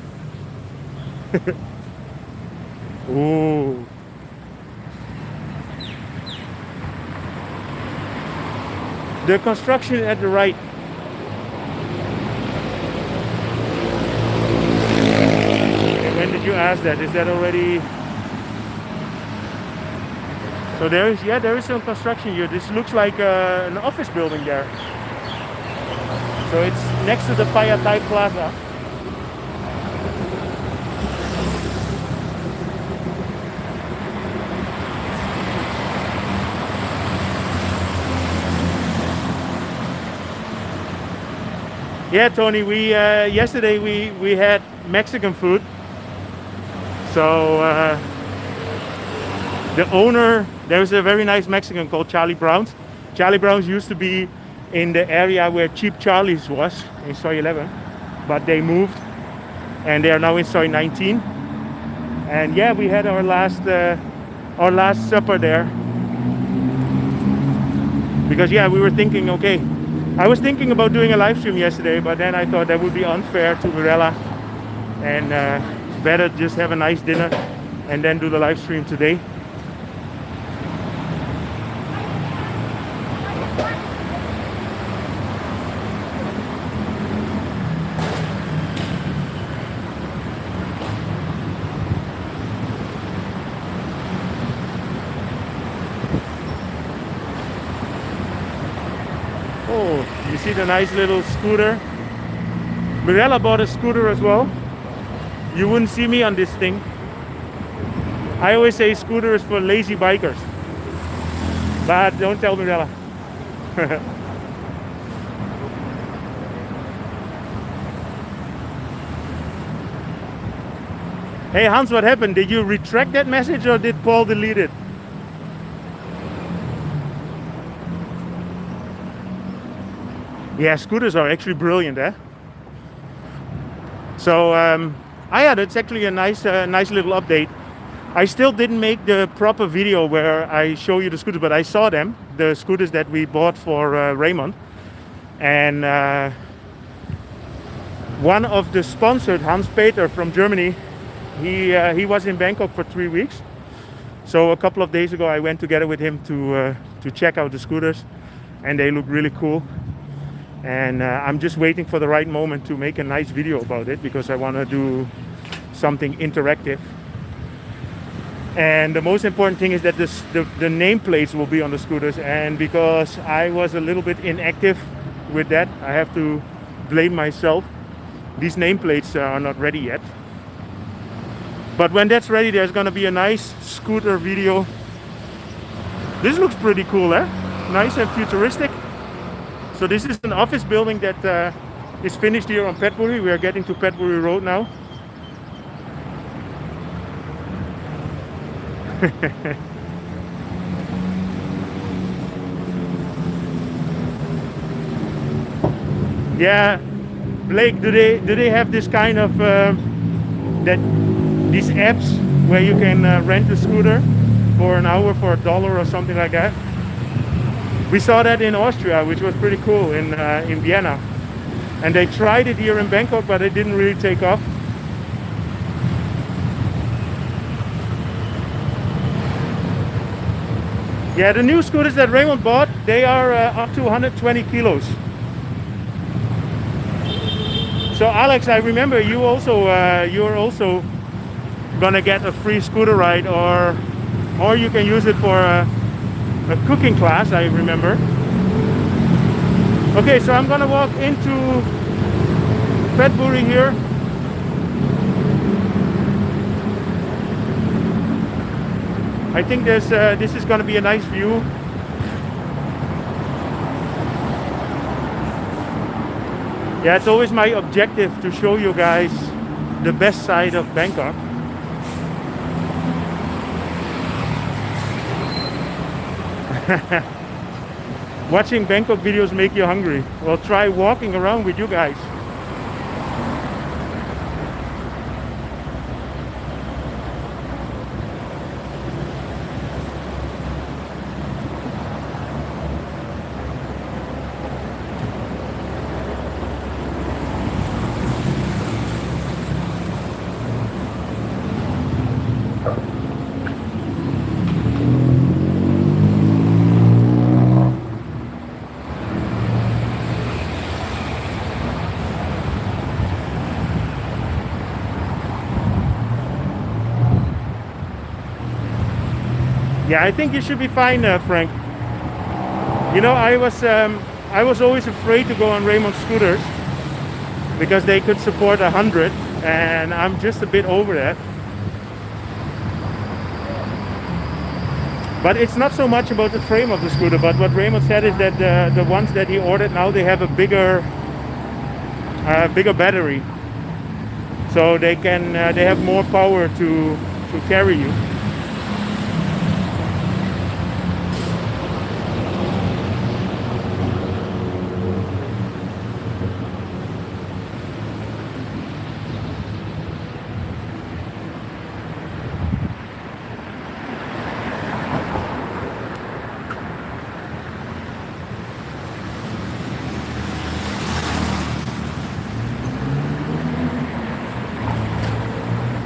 Speaker 1: Ooh. The construction at the right. When did you ask that? Is that already? So there is some construction here. This looks like an office building there. So it's next to the Paya Plaza. Yeah, Tony. We yesterday we had Mexican food. So the owner, there's a very nice Mexican called Charlie Brown's. Charlie Brown's used to be in the area where Cheap Charlie's was in Soy 11, but they moved and they are now in Soy 19. And yeah, we had our last supper there. Because yeah, we were thinking, okay, I was thinking about doing a live stream yesterday, but then I thought that would be unfair to Mirella, and better just have a nice dinner and then do the live stream today. Oh, you see the nice little scooter? Mirella bought a scooter as well. You wouldn't see me on this thing. I always say scooter is for lazy bikers. But don't tell Mirella. Hey Hans, what happened? Did you retract that message or did Paul delete it? Yeah, scooters are actually brilliant, eh? So, yeah, that's actually a nice little update. I still didn't make the proper video where I show you the scooters, but I saw them, the scooters that we bought for Raymond. And one of the sponsored, Hans Peter from Germany, he was in Bangkok for 3 weeks. So a couple of days ago, I went together with him to check out the scooters, and they look really cool. And I'm just waiting for the right moment to make a nice video about it, because I want to do something interactive. And the most important thing is that the nameplates will be on the scooters, and because I was a little bit inactive with that, I have to blame myself. These nameplates are not ready yet. But when that's ready, there's going to be a nice scooter video. This looks pretty cool, eh? Nice and futuristic. So this is an office building that is finished here on Petchaburi. We are getting to Petchaburi Road now. Yeah, Blake, do they have this kind of that these apps where you can rent a scooter for an hour for $1 or something like that? We saw that in Austria, which was pretty cool in Vienna, and they tried it here in Bangkok, but it didn't really take off. Yeah, the new scooters that Raymond bought, they are up to 120 kilos. So Alex, I remember you you're also gonna get a free scooter ride, or you can use it for a cooking class, I remember. Okay, so I'm gonna walk into Petchaburi here. I think this is gonna be a nice view. Yeah, it's always my objective to show you guys the best side of Bangkok. Watching Bangkok videos make you hungry. Well, try walking around with you guys. Yeah, I think you should be fine, Frank. You know, I was always afraid to go on Raymond scooters because they could support 100, and I'm just a bit over that. But it's not so much about the frame of the scooter, but what Raymond said is that the ones that he ordered now, they have a bigger battery, so they have more power to carry you.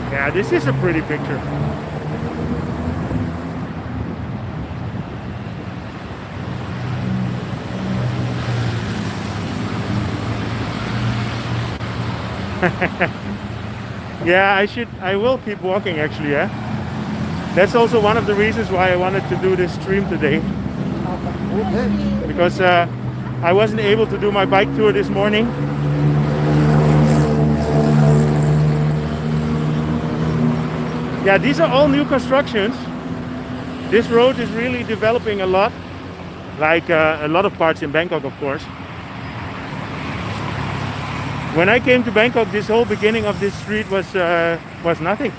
Speaker 1: Yeah, this is a pretty picture. Yeah, I will keep walking actually, yeah. That's also one of the reasons why I wanted to do this stream today. Because I wasn't able to do my bike tour this morning. Yeah, these are all new constructions. This road is really developing a lot, like a lot of parts in Bangkok, of course. When I came to Bangkok, this whole beginning of this street was nothing.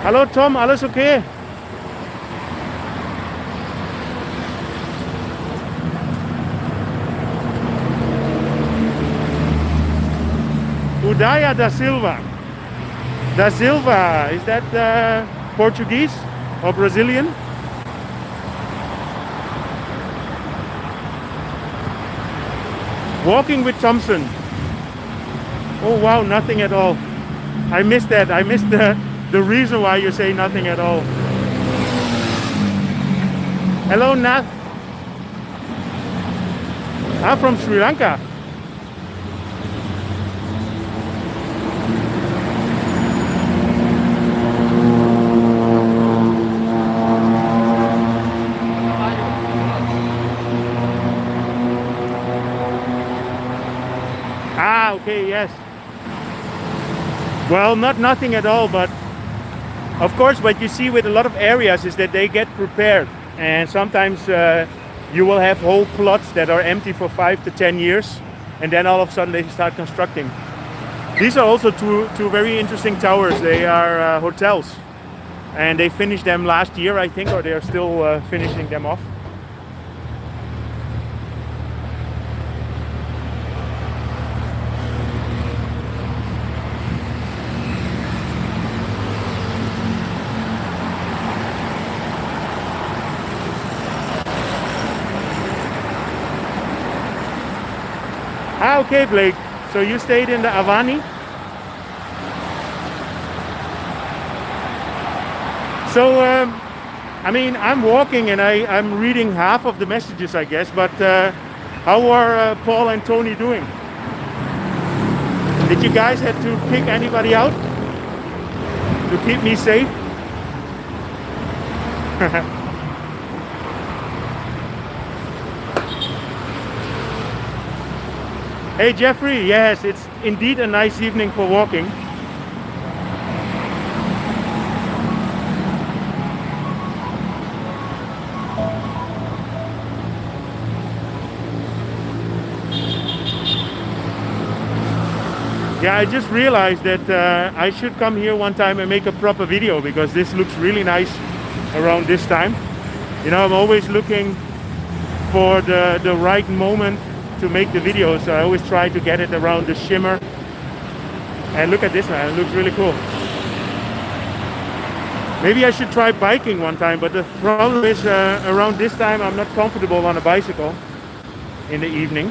Speaker 1: Hallo Tom, alles okay? Udaya da Silva. Da Silva, is that Portuguese or Brazilian? Walking with Thompson. Oh wow, nothing at all. I missed that. I missed the reason why you say nothing at all. Hello, Nath. I'm from Sri Lanka. Ah, okay, yes. Well, nothing at all, but of course what you see with a lot of areas is that they get prepared, and sometimes you will have whole plots that are empty for 5 to 10 years, and then all of a sudden they start constructing. These are also two very interesting towers. They are hotels, and they finished them last year, I think, or they are still finishing them off. Ah, okay, Blake. So you stayed in the Avani? So, I mean, I'm walking and I'm reading half of the messages, I guess, but how are Paul and Tony doing? Did you guys have to kick anybody out to keep me safe? Hey Jeffrey, yes, it's indeed a nice evening for walking. Yeah, I just realized that I should come here one time and make a proper video, because this looks really nice around this time. You know, I'm always looking for the right moment to make the video, so I always try to get it around the shimmer. And look at this, man, it looks really cool. Maybe I should try biking one time, but the problem is around this time I'm not comfortable on a bicycle in the evening.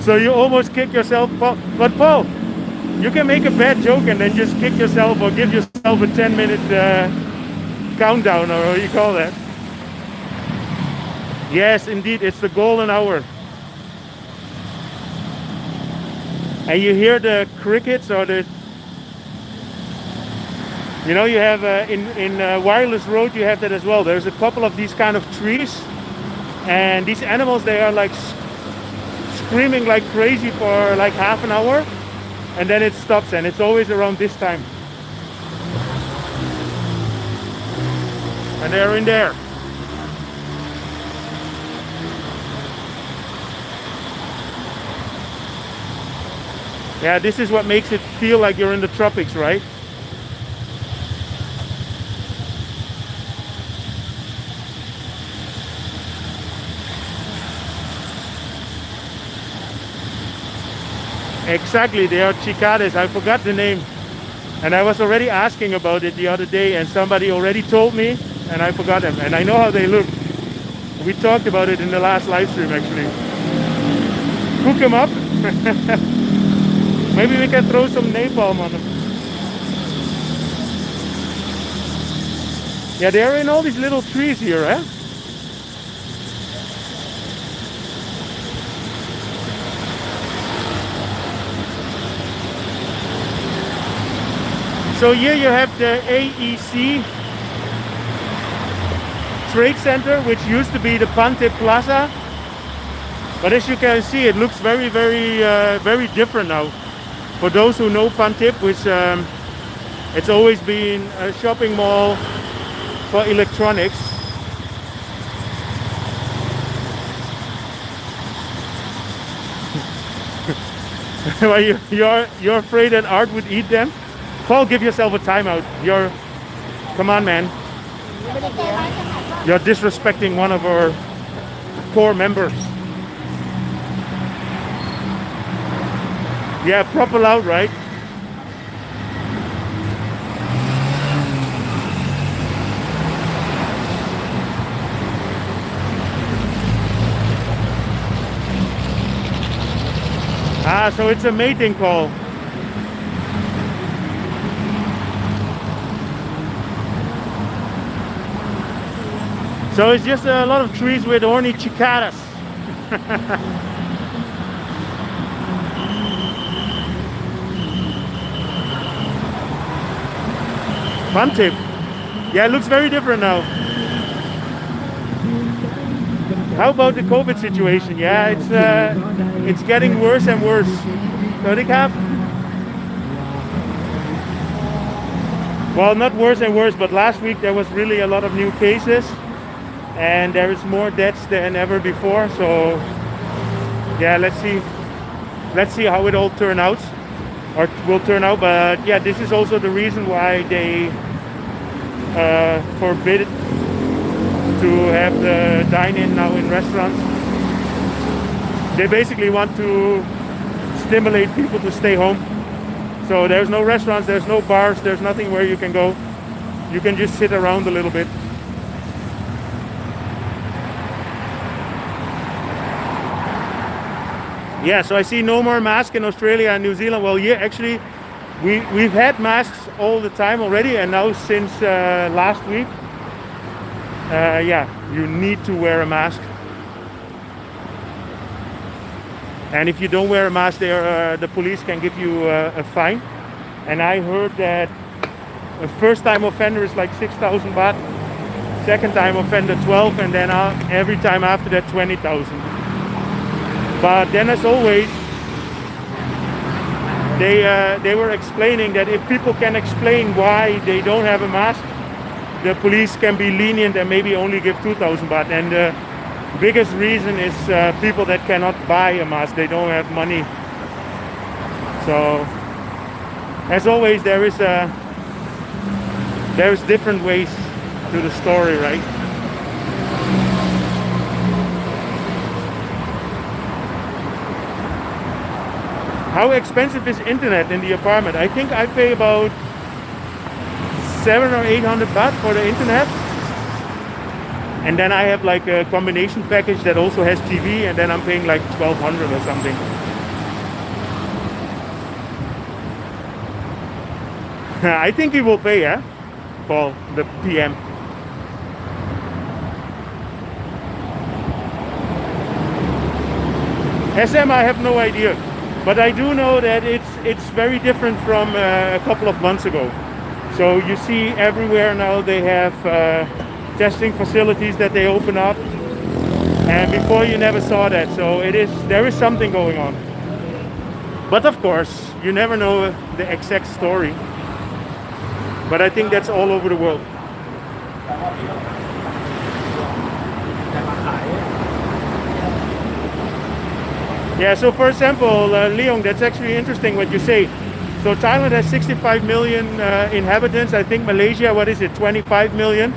Speaker 1: So you almost kick yourself, Paul. But Paul, you can make a bad joke and then just kick yourself or give yourself a 10-minute countdown, or what do you call that? Yes, indeed, it's the golden hour. And you hear the crickets, or the... You know, you have in Wireless Road, you have that as well. There's a couple of these kind of trees, and these animals, they are like screaming like crazy for like half an hour, and then it stops, and it's always around this time. And they're in there. Yeah, this is what makes it feel like you're in the tropics, right? Exactly, they are cicadas. I forgot the name, and I was already asking about it the other day, and somebody already told me, and I forgot them, and I know how they look. We talked about it in the last live stream, actually. Cook them up. Maybe we can throw some napalm on them. Yeah, they're in all these little trees here, eh? So here you have the AEC Trade Center, which used to be the Pantip Plaza. But as you can see, it looks very, very different now. For those who know Pantip, which it's always been a shopping mall for electronics. Well, you're afraid that Art would eat them? Paul, give yourself a timeout. Come on, man. You're disrespecting one of our core members. Yeah, proper loud, right? Ah, so it's a mating call. So it's just a lot of trees with horny cicadas. Pantip. Yeah, it looks very different now. How about the COVID situation? Yeah, it's getting worse and worse. So they have, well, not worse and worse, but last week there was really a lot of new cases, and there is more deaths than ever before. So yeah, let's see how it all turn out, or will turn out. But yeah, this is also the reason why they forbid to have the dine-in now in restaurants. They basically want to stimulate people to stay home. So there's no restaurants, there's no bars, there's nothing where you can go. You can just sit around a little bit. Yeah, so I see no more masks in Australia and New Zealand. Well, yeah, actually, we've had masks all the time already, and now since last week, yeah, you need to wear a mask. And if you don't wear a mask, the police can give you a fine. And I heard that a first-time offender is like 6,000 baht, second-time offender 12, and then every time after that 20,000. But then, as always, they were explaining that if people can explain why they don't have a mask, the police can be lenient and maybe only give 2,000 baht. And the biggest reason is people that cannot buy a mask. They don't have money. So, as always, there is different ways to the story, right? How expensive is internet in the apartment? I think I pay about 700 or 800 baht for the internet, and then I have like a combination package that also has TV, and then I'm paying like 1,200 or something. I think he will pay, yeah, Paul, the PM. SM, I have no idea, but I do know that it's very different from a couple of months ago. So you see everywhere now they have testing facilities that they open up, and before you never saw that. So there is something going on. But of course, you never know the exact story. But I think that's all over the world. Yeah, so for example, Leon, that's actually interesting what you say. So Thailand has 65 million inhabitants. I think Malaysia, what is it, 25 million?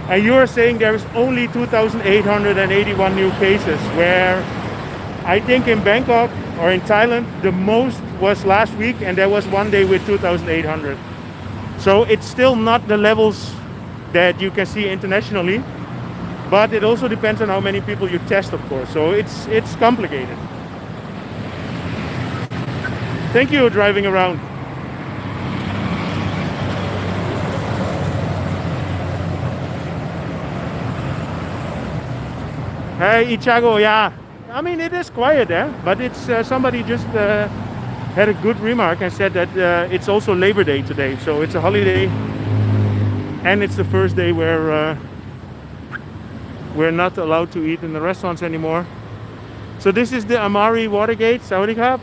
Speaker 1: And you are saying there is only 2,881 new cases, where I think in Bangkok or in Thailand, the most was last week, and there was one day with 2,800. So it's still not the levels that you can see internationally, but it also depends on how many people you test, of course. So it's complicated. Thank you, driving around. Hey, Ichago, yeah. I mean, it is quiet there, but it's somebody just had a good remark and said that it's also Labor Day today, so it's a holiday, and it's the first day where we're not allowed to eat in the restaurants anymore. So this is the Amari Watergate, Sawadee Krap.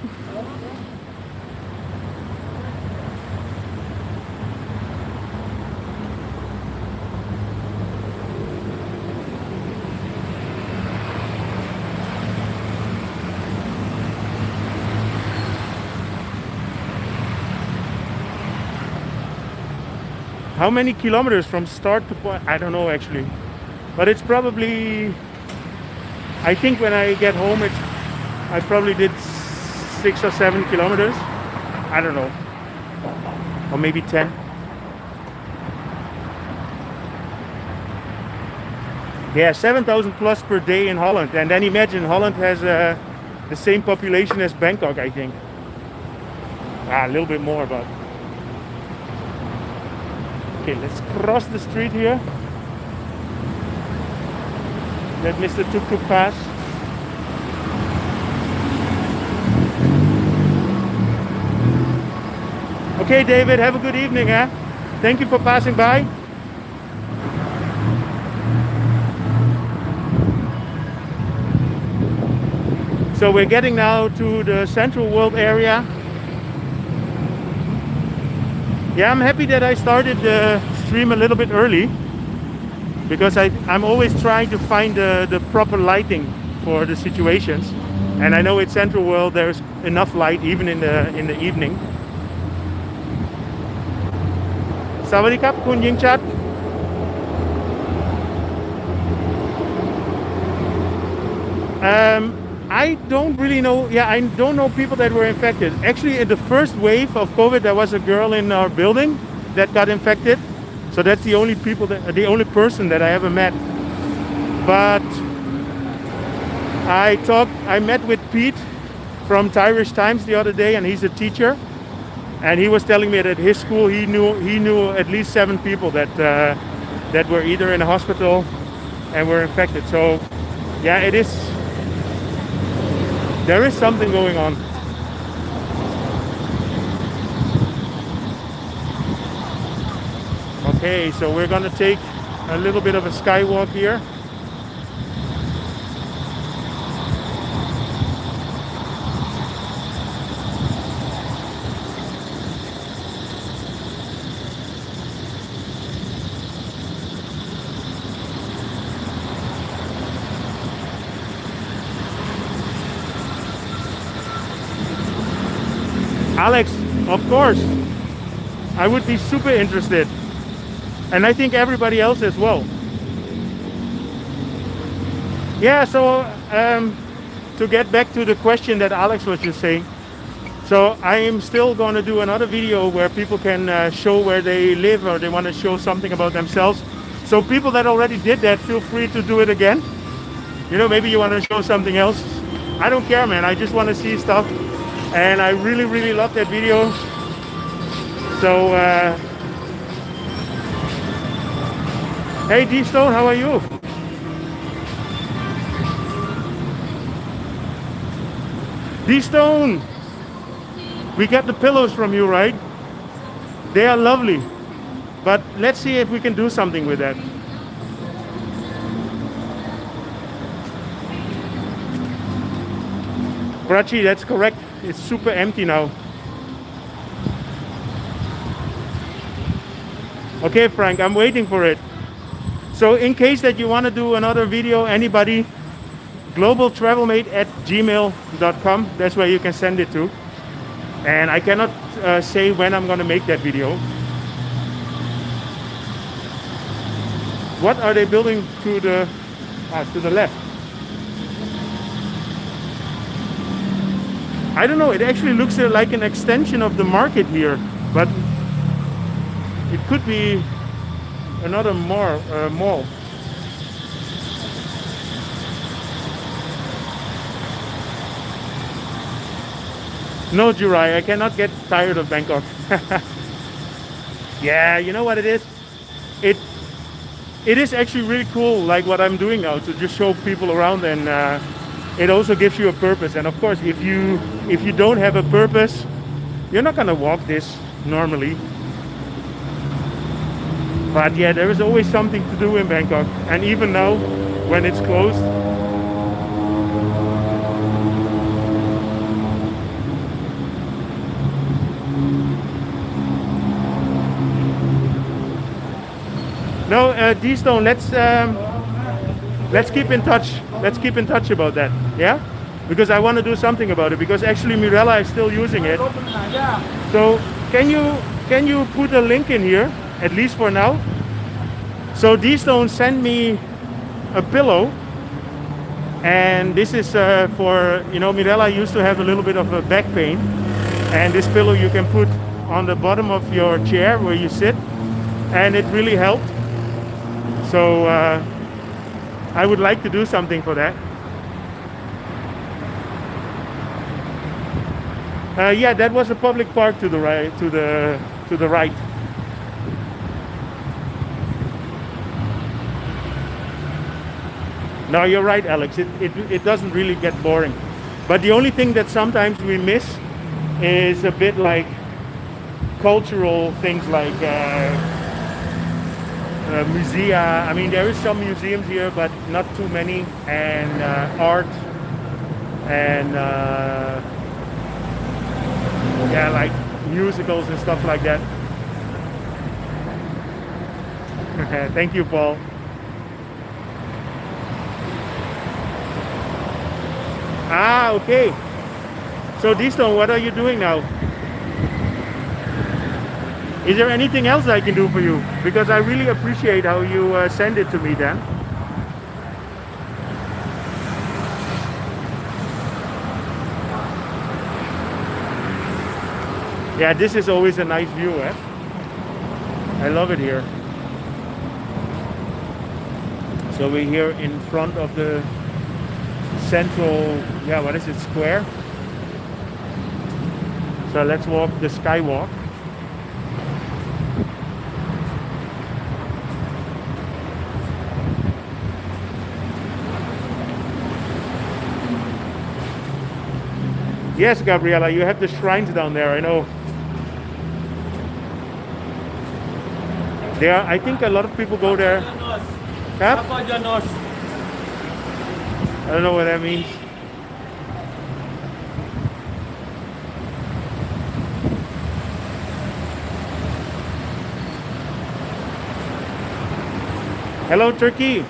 Speaker 1: How many kilometers from start to point? I don't know actually, but it's probably, I think when I get home, I probably did 6 or 7 kilometers. I don't know, or maybe 10. Yeah, 7,000 plus per day in Holland, and then imagine Holland has the same population as Bangkok, I think. A little bit more, but. Okay, let's cross the street here. Let Mr. Tuk Tuk pass. Okay, David, have a good evening, huh? Thank you for passing by. So we're getting now to the Central World area. Yeah, I'm happy that I started the stream a little bit early, because I'm always trying to find the proper lighting for the situations. And I know in Central World there's enough light even in the evening. Sawadee krap, Kun Ying Chat. I don't really know. Yeah, I don't know people that were infected. Actually, in the first wave of COVID, there was a girl in our building that got infected. So that's the only person that I ever met. But I met with Pete from Irish Times the other day, and he's a teacher, and he was telling me that at his school he knew at least 7 people that were either in a hospital and were infected. So yeah, there is something going on. Okay, so we're gonna take a little bit of a skywalk here. Alex, of course, I would be super interested, and I think everybody else as well. Yeah, so to get back to the question that Alex was just saying, so I am still going to do another video where people can show where they live, or they want to show something about themselves. So people that already did that, feel free to do it again. You know, maybe you want to show something else. I don't care, man. I just want to see stuff. And I really, really love that video. So, hey D Stone, how are you? D Stone, we got the pillows from you, right? They are lovely. But let's see if we can do something with that. Brachi, that's correct. It's super empty now. Okay, Frank, I'm waiting for it. So in case that you want to do another video, anybody, globaltravelmate@gmail.com. That's where you can send it to. And I cannot say when I'm going to make that video. What are they building to the left? I don't know, it actually looks like an extension of the market here, but it could be another mall. No, Jurai, I cannot get tired of Bangkok. Yeah, you know what it is? It is actually really cool, like what I'm doing now, to just show people around, and it also gives you a purpose. And of course, if you don't have a purpose, you're not gonna walk this normally. But yeah, there is always something to do in Bangkok, and even now when it's closed. No, D-Stone, let's keep in touch. Let's keep in touch about that, yeah? Because I want to do something about it, because actually Mirella is still using it. So can you put a link in here, at least for now? So D-Stone sent me a pillow, and this is for, you know, Mirella used to have a little bit of a back pain, and this pillow you can put on the bottom of your chair where you sit, and it really helped. So I would like to do something for that. Yeah, that was a public park to the right. To the right. No, you're right, Alex. It doesn't really get boring. But the only thing that sometimes we miss is a bit like cultural things, like musea. I mean, there is some museums here, but not too many, and art. and yeah, like musicals and stuff like that. Thank you, Paul. Ah, okay. So Diston, what are you doing now? Is there anything else I can do for you? Because I really appreciate how you send it to me, Dan. Yeah, this is always a nice view, eh? I love it here. So we're here in front of the central, yeah, what is it, square? So let's walk the Skywalk. Yes, Gabriela, you have the shrines down there, I know. There, I think a lot of people go there. Huh? I don't know what that means. Hello, Turkey.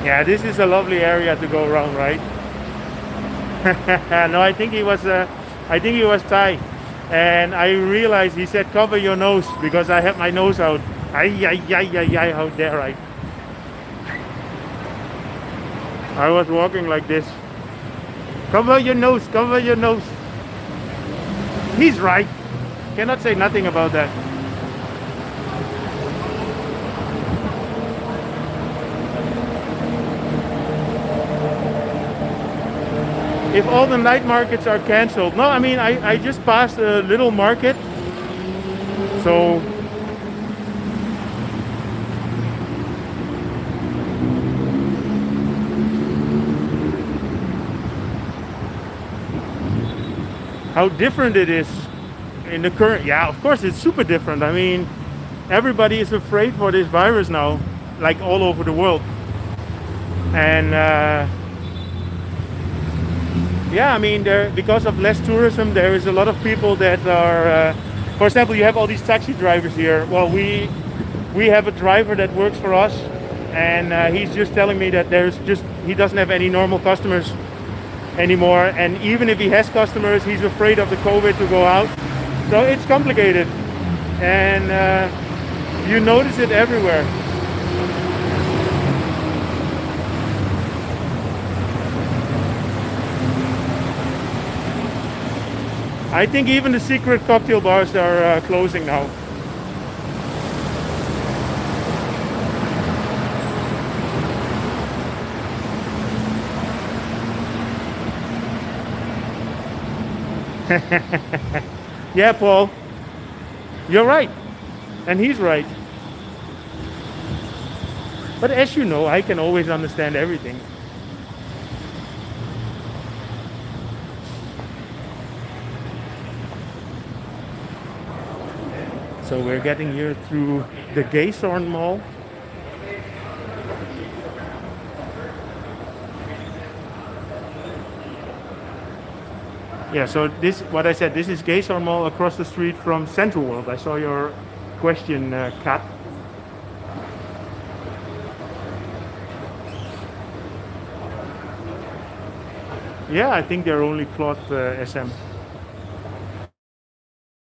Speaker 1: Yeah, this is a lovely area to go around, right? No, I think he was Thai, and I realized he said cover your nose because I have my nose out. Ay, how dare I? I was walking like this. Cover your nose, cover your nose. He's right. Cannot say nothing about that. If all the night markets are cancelled. No, I mean, I just passed a little market. So how different it is in the current, yeah, of course it's super different. I mean, everybody is afraid for this virus now, like all over the world. And yeah, I mean, because of less tourism, there is a lot of people that are, for example, you have all these taxi drivers here. Well, we have a driver that works for us, and he's just telling me that he doesn't have any normal customers anymore, and even if he has customers, he's afraid of the COVID to go out. So it's complicated, and you notice it everywhere. I think even the secret cocktail bars are closing now. Yeah, Paul, you're right, and he's right. But as you know, I can always understand everything. So we're getting here through the Gaysorn Mall. Yeah, so this, what I said, this is Gaysorn Mall across the street from Central World. I saw your question, Kat. Yeah, I think they're only cloth SM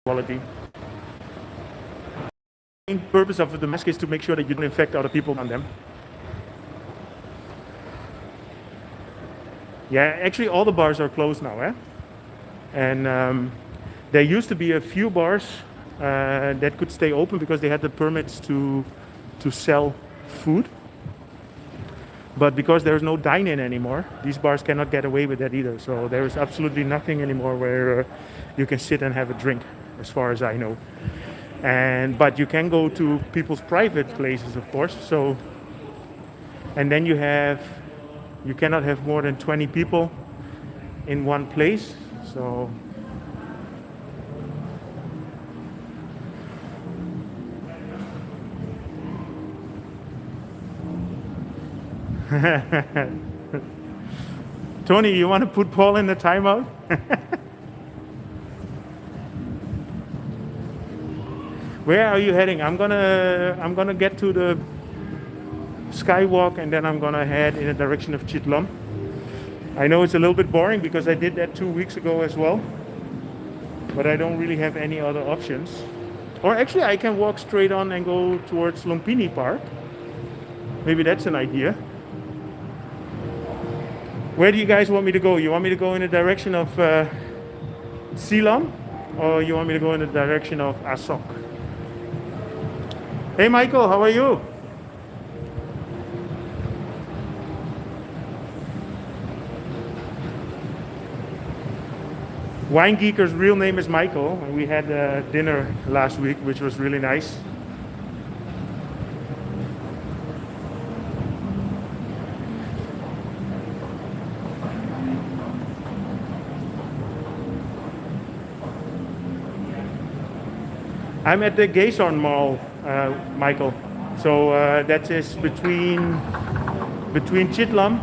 Speaker 1: quality. The main purpose of the mask is to make sure that you don't infect other people on them. Yeah, actually all the bars are closed now, eh? And there used to be a few bars that could stay open because they had the permits to sell food. But because there's no dine-in anymore, these bars cannot get away with that either. So there is absolutely nothing anymore where you can sit and have a drink, as far as I know. But you can go to people's private places, of course. So, and then you cannot have more than 20 people in one place. So Tony, you want to put Paul in the timeout? Where are you heading? I'm gonna get to the Skywalk and then I'm gonna head in the direction of Chitlom. I know it's a little bit boring because I did that 2 weeks ago as well, but I don't really have any other options. Or actually I can walk straight on and go towards Lumpini Park. Maybe that's an idea. Where do you guys want me to go? You want me to go in the direction of Silom, or you want me to go in the direction of Asoke? Hey Michael, how are you? Wine Geeker's real name is Michael, and we had dinner last week, which was really nice. I'm at the Gaison Mall, Michael. So that is between Chitlom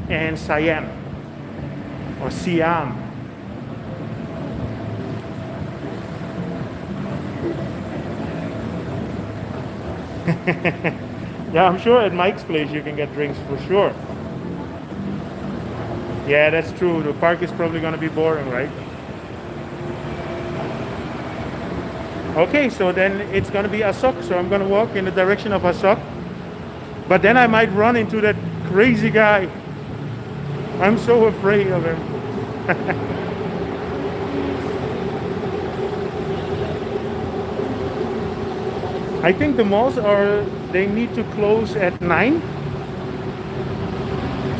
Speaker 1: and Siam, or Siam. Yeah, I'm sure at Mike's place you can get drinks for sure. Yeah, that's true. The park is probably going to be boring, right? Okay, so then it's going to be Asoke. So I'm going to walk in the direction of Asoke. But then I might run into that crazy guy. I'm so afraid of him. I think the malls they need to close at 9.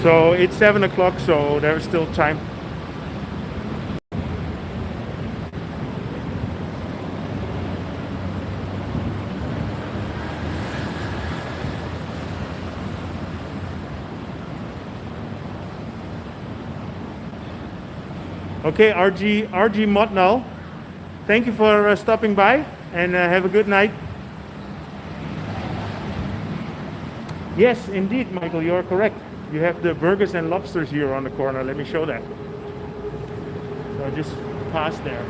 Speaker 1: So it's 7 o'clock, so there's still time. Okay, RG Motnal, thank you for stopping by, and have a good night. Yes, indeed, Michael, you are correct. You have the burgers and lobsters here on the corner. Let me show that. So just pass there.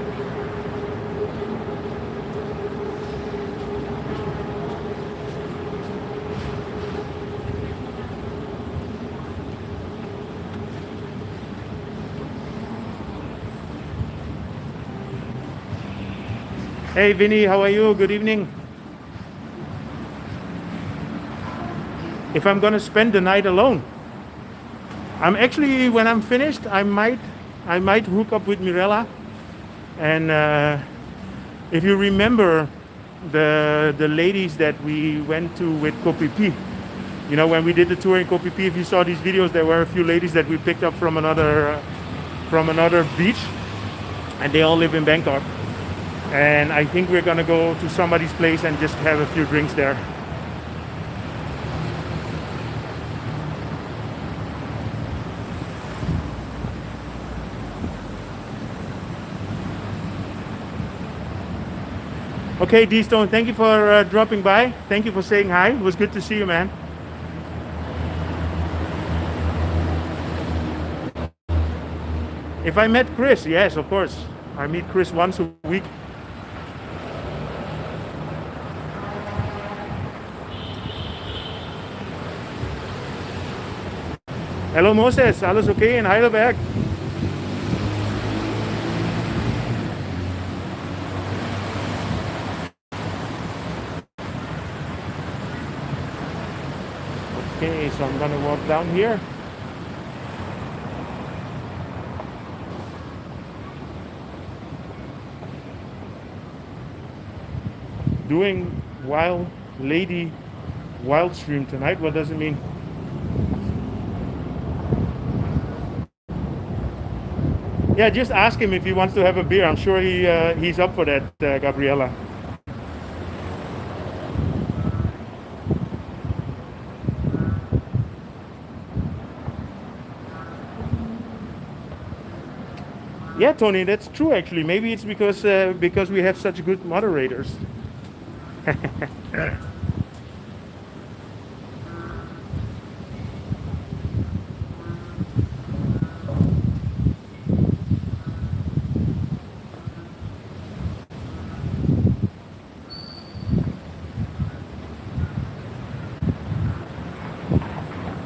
Speaker 1: Hey Vinny, how are you? Good evening. If I'm gonna spend the night alone, I'm actually, when I'm finished, I might hook up with Mirella. And if you remember the ladies that we went to with Koh Phi Phi, you know, when we did the tour in Koh Phi Phi, if you saw these videos, there were a few ladies that we picked up from another beach, and they all live in Bangkok. And I think we're gonna go to somebody's place and just have a few drinks there. Okay, D-Stone, thank you for dropping by. Thank you for saying hi. It was good to see you, man. If I met Chris, yes, of course. I meet Chris once a week. Hello Moses, alles okay in Heidelberg? Okay, so I'm gonna walk down here. Doing Wild Lady Wild Stream tonight, what does it mean? Yeah, just ask him if he wants to have a beer. I'm sure he's up for that, Gabriella. Yeah, Tony, that's true actually. Maybe it's because we have such good moderators.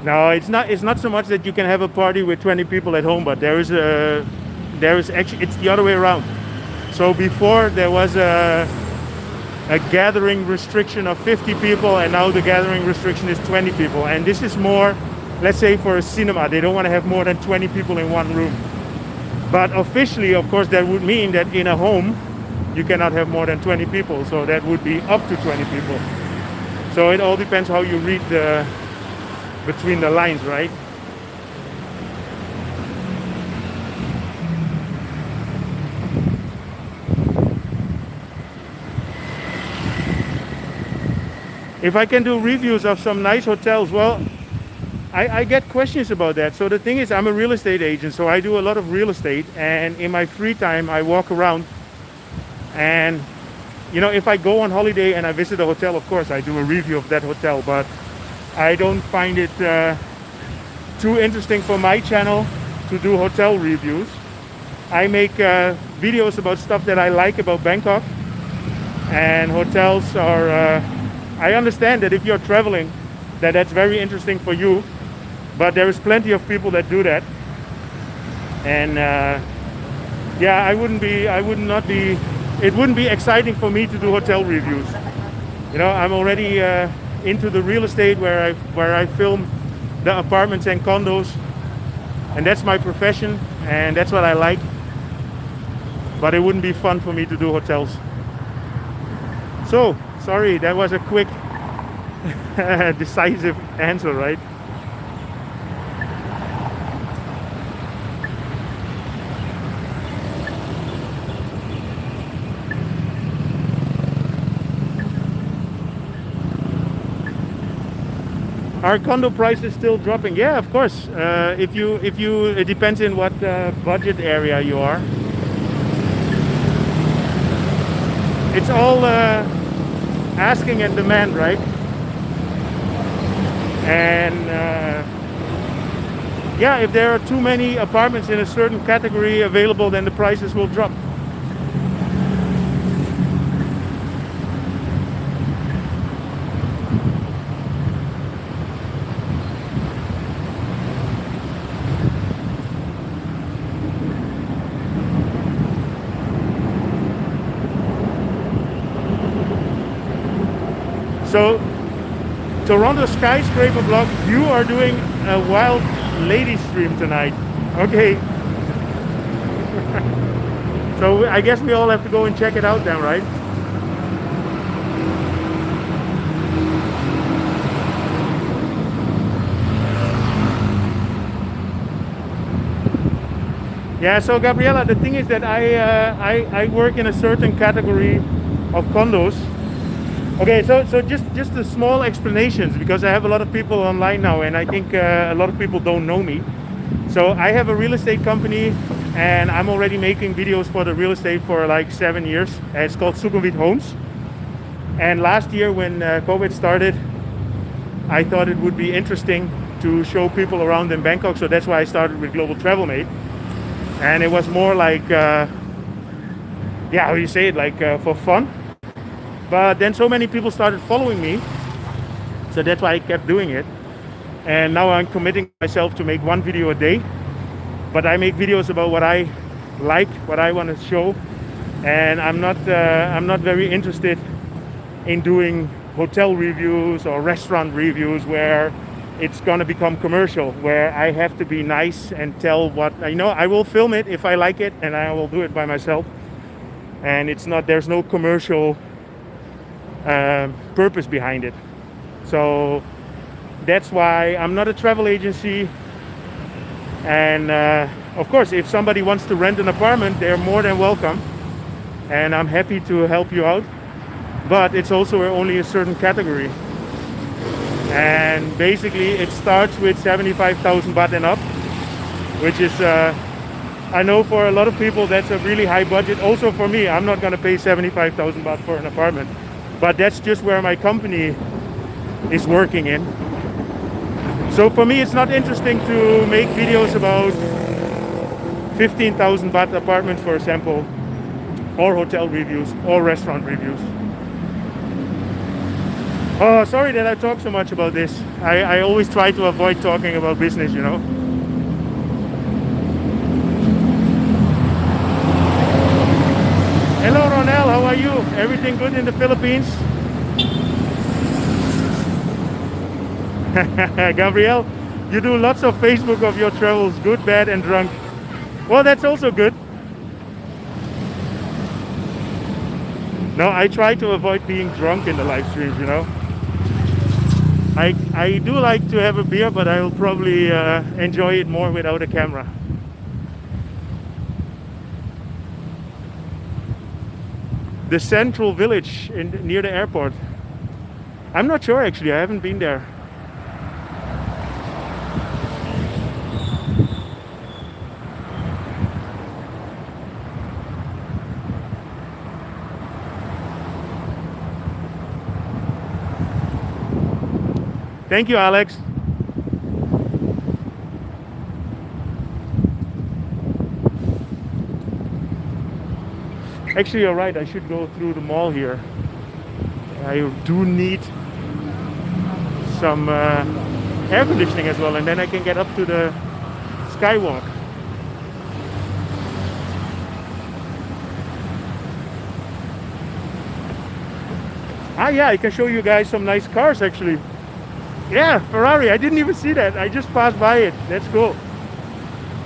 Speaker 1: No, it's not so much that you can have a party with 20 people at home, but there is actually, it's the other way around. So before there was a gathering restriction of 50 people, and now the gathering restriction is 20 people. And this is more, let's say for a cinema, they don't want to have more than 20 people in one room. But officially, of course, that would mean that in a home you cannot have more than 20 people, so that would be up to 20 people. So it all depends how you read the between the lines, right? If I can do reviews of some nice hotels, well, I get questions about that. So the thing is, I'm a real estate agent, so I do a lot of real estate, and in my free time I walk around, and you know, if I go on holiday and I visit a hotel, of course I do a review of that hotel, but I don't find it too interesting for my channel to do hotel reviews. I make videos about stuff that I like about Bangkok, and hotels are I understand that if you're traveling, that's very interesting for you, but there is plenty of people that do that. And yeah, it wouldn't be exciting for me to do hotel reviews. You know, I'm already into the real estate where I film the apartments and condos, and that's my profession and that's what I like. But it wouldn't be fun for me to do hotels. So sorry, that was a quick decisive answer, right? Are condo prices still dropping? Yeah, of course. If you, it depends in what budget area you are. It's all asking and demand, right? And yeah, if there are too many apartments in a certain category available, then the prices will drop. So, Toronto Skyscraper Block, you are doing a wild lady stream tonight. Okay. So I guess we all have to go and check it out then, right? Yeah, so Gabriela, the thing is that I work in a certain category of condos. Okay, so just the small explanations, because I have a lot of people online now, and I think a lot of people don't know me. So I have a real estate company, and I'm already making videos for the real estate for like 7 years. It's called Sukhumvit Homes. And last year when COVID started, I thought it would be interesting to show people around in Bangkok. So that's why I started with Global Travel Mate. And it was more like, yeah, how do you say it, like for fun. But then so many people started following me, so that's why I kept doing it. And now I'm committing myself to make one video a day. But I make videos about what I like, what I want to show, and I'm not very interested in doing hotel reviews or restaurant reviews where it's gonna become commercial, where I have to be nice and tell what I know. I will film it if I like it, and I will do it by myself. And there's no commercial purpose behind it. So that's why I'm not a travel agency. And of course, if somebody wants to rent an apartment, they're more than welcome, and I'm happy to help you out. But it's also only a certain category, and basically it starts with 75,000 baht and up, which is I know for a lot of people that's a really high budget. Also for me, I'm not going to pay 75,000 baht for an apartment. But that's just where my company is working in. So for me, it's not interesting to make videos about 15,000 baht apartments, for example, or hotel reviews or restaurant reviews. Oh, sorry that I talk so much about this. I always try to avoid talking about business, you know. Hello, Ronel. How are you? Everything good in the Philippines? Gabriel, you do lots of Facebook of your travels, good, bad, and drunk. Well, that's also good. No, I try to avoid being drunk in the live streams, you know. I do like to have a beer, but I'll probably enjoy it more without a camera. The central village near the airport. I'm not sure actually, I haven't been there. Thank you, Alex. Actually, you're right, I should go through the mall here. I do need some air conditioning as well, and then I can get up to the Skywalk. Ah yeah, I can show you guys some nice cars actually. Yeah, Ferrari, I didn't even see that. I just passed by it. That's cool.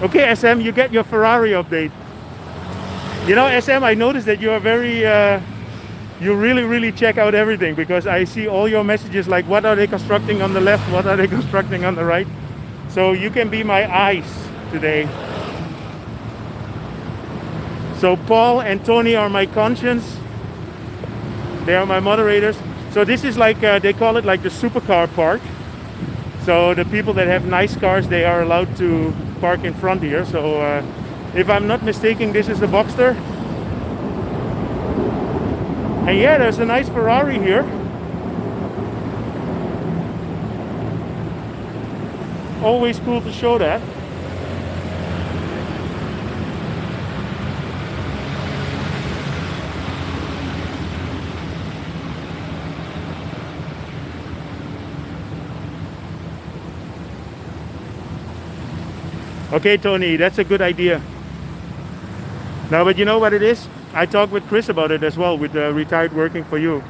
Speaker 1: Okay, SM, you get your Ferrari update. You know, SM, I noticed that you are very, you really check out everything, because I see all your messages like what are they constructing on the left, what are they constructing on the right. So you can be my eyes today. So Paul and Tony are my conscience. They are my moderators. So this is like, they call it like the supercar park. So the people that have nice cars, they are allowed to park in front here. So if I'm not mistaken, this is the Boxster. And yeah, there's a nice Ferrari here. Always cool to show that. Okay, Tony, that's a good idea. No, but you know what it is? I talked with Chris about it as well, with Retired Working for You.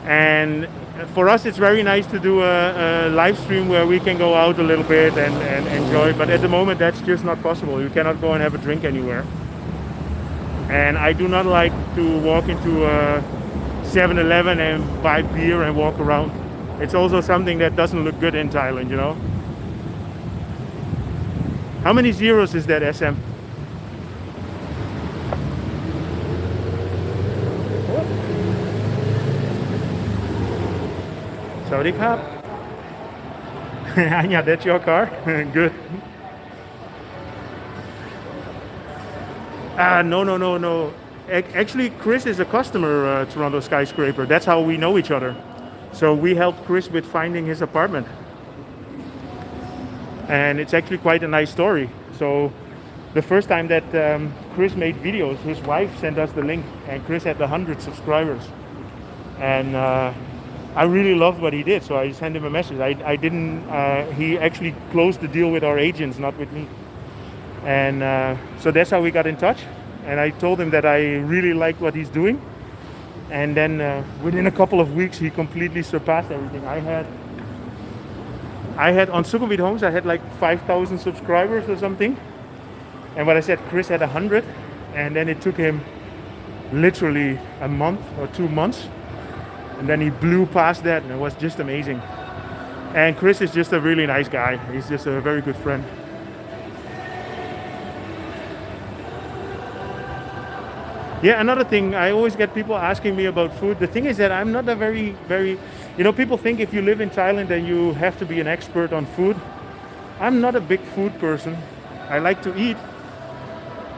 Speaker 1: And for us, it's very nice to do a live stream where we can go out a little bit and enjoy. But at the moment, that's just not possible. You cannot go and have a drink anywhere. And I do not like to walk into a 7-Eleven and buy beer and walk around. It's also something that doesn't look good in Thailand, you know? How many zeros is that, SM? Sawadee krap. Anya, that's your car? Good. No. Actually, Chris is a customer, Toronto Skyscraper. That's how we know each other. So we helped Chris with finding his apartment. And it's actually quite a nice story. So the first time that Chris made videos, his wife sent us the link, and Chris had 100 subscribers. And I really loved what he did, so I sent him a message. I didn't, he actually closed the deal with our agents, not with me. And so that's how we got in touch. And I told him that I really liked what he's doing. And then within a couple of weeks, he completely surpassed everything. I had on Sukhumvit Homes, I had like 5,000 subscribers or something. And what I said, Chris had 100. And then it took him literally a month or 2 months. And then he blew past that, and it was just amazing. And Chris is just a really nice guy. He's just a very good friend. Yeah, another thing, I always get people asking me about food. The thing is that I'm not a very, you know, people think if you live in Thailand then you have to be an expert on food. I'm not a big food person. I like to eat,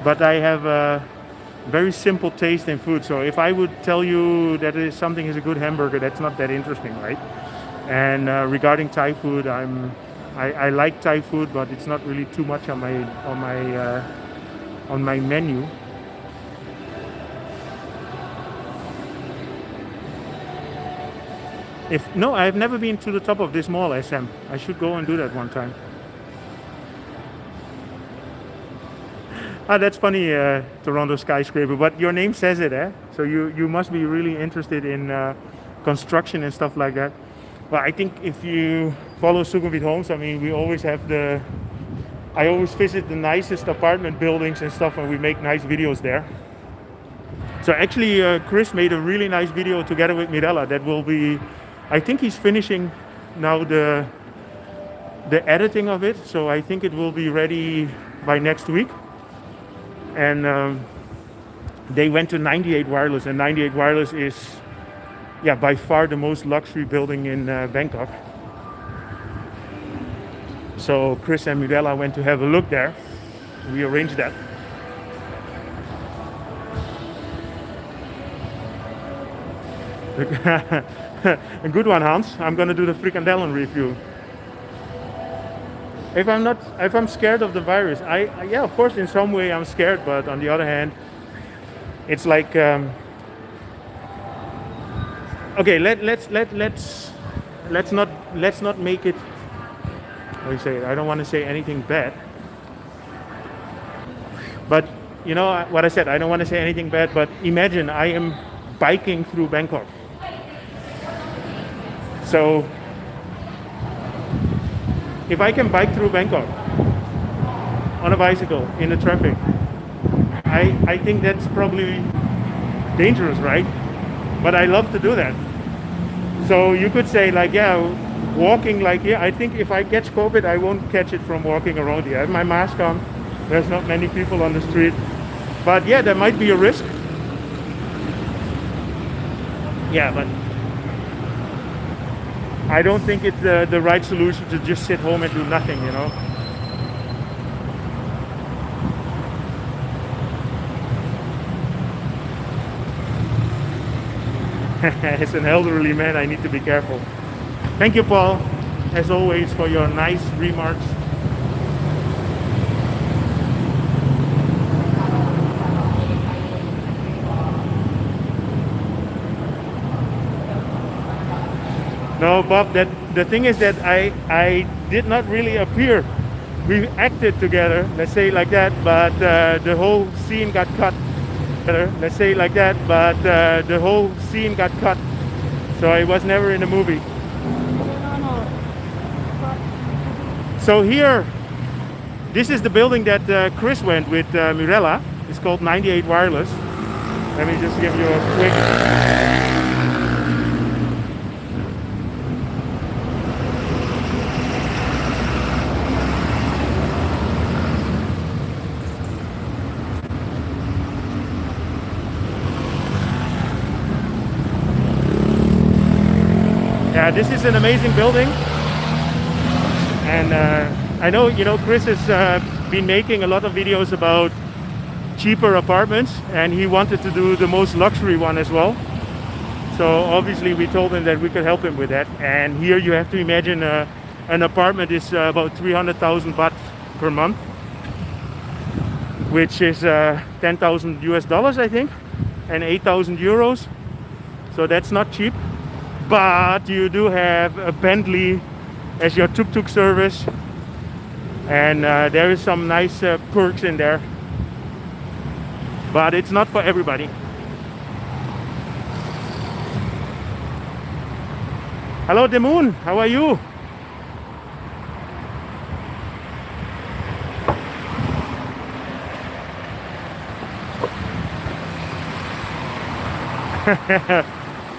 Speaker 1: but I have a very simple taste in food. So if I would tell you that something is a good hamburger, that's not that interesting, right? And regarding Thai food, I like Thai food, but it's not really too much on my menu. If no, I've never been to the top of this mall, SM. I should go and do that one time. Ah, that's funny, Toronto skyscraper. But your name says it, eh? So you must be really interested in construction and stuff like that. Well, I think if you follow Sukhumvit Homes, I mean, we always have I always visit the nicest apartment buildings and stuff, and we make nice videos there. So actually, Chris made a really nice video together with Mirella that will be, I think he's finishing now the editing of it. So I think it will be ready by next week. And they went to 98 Wireless, and 98 Wireless is, yeah, by far the most luxury building in Bangkok. So Chris and Mirella went to have a look there. We arranged that. A good one, Hans. I'm gonna do the frikandellen review. If I'm scared of the virus, yeah, of course, in some way I'm scared, but on the other hand, it's like, okay, let's not make it. What do you say? I don't want to say anything bad, but you know what I said. I don't want to say anything bad, but imagine I am biking through Bangkok. So if I can bike through Bangkok on a bicycle in the traffic, I think that's probably dangerous, right? But I love to do that. So you could say like, yeah, walking like here, I think if I catch COVID, I won't catch it from walking around here. I have my mask on. There's not many people on the street. But yeah, there might be a risk. Yeah, but I don't think it's the right solution to just sit home and do nothing, you know. As an elderly man, I need to be careful. Thank you, Paul, as always, for your nice remarks. No, Bob, the thing is that I did not really appear. We acted together, let's say like that, but the whole scene got cut. Let's say like that, but the whole scene got cut. So I was never in the movie. So here, this is the building that Chris went with Mirella. It's called 98 Wireless. Let me just give you a quick... Yeah, this is an amazing building, and I know, you know, Chris has been making a lot of videos about cheaper apartments, and he wanted to do the most luxury one as well. So obviously we told him that we could help him with that. And here you have to imagine an apartment is about 300,000 baht per month, which is 10,000 US dollars, I think, and 8,000 euros. So that's not cheap. But you do have a Bentley as your tuk-tuk service, and there is some nice perks in there, but it's not for everybody. Hello, Demoon, how are you?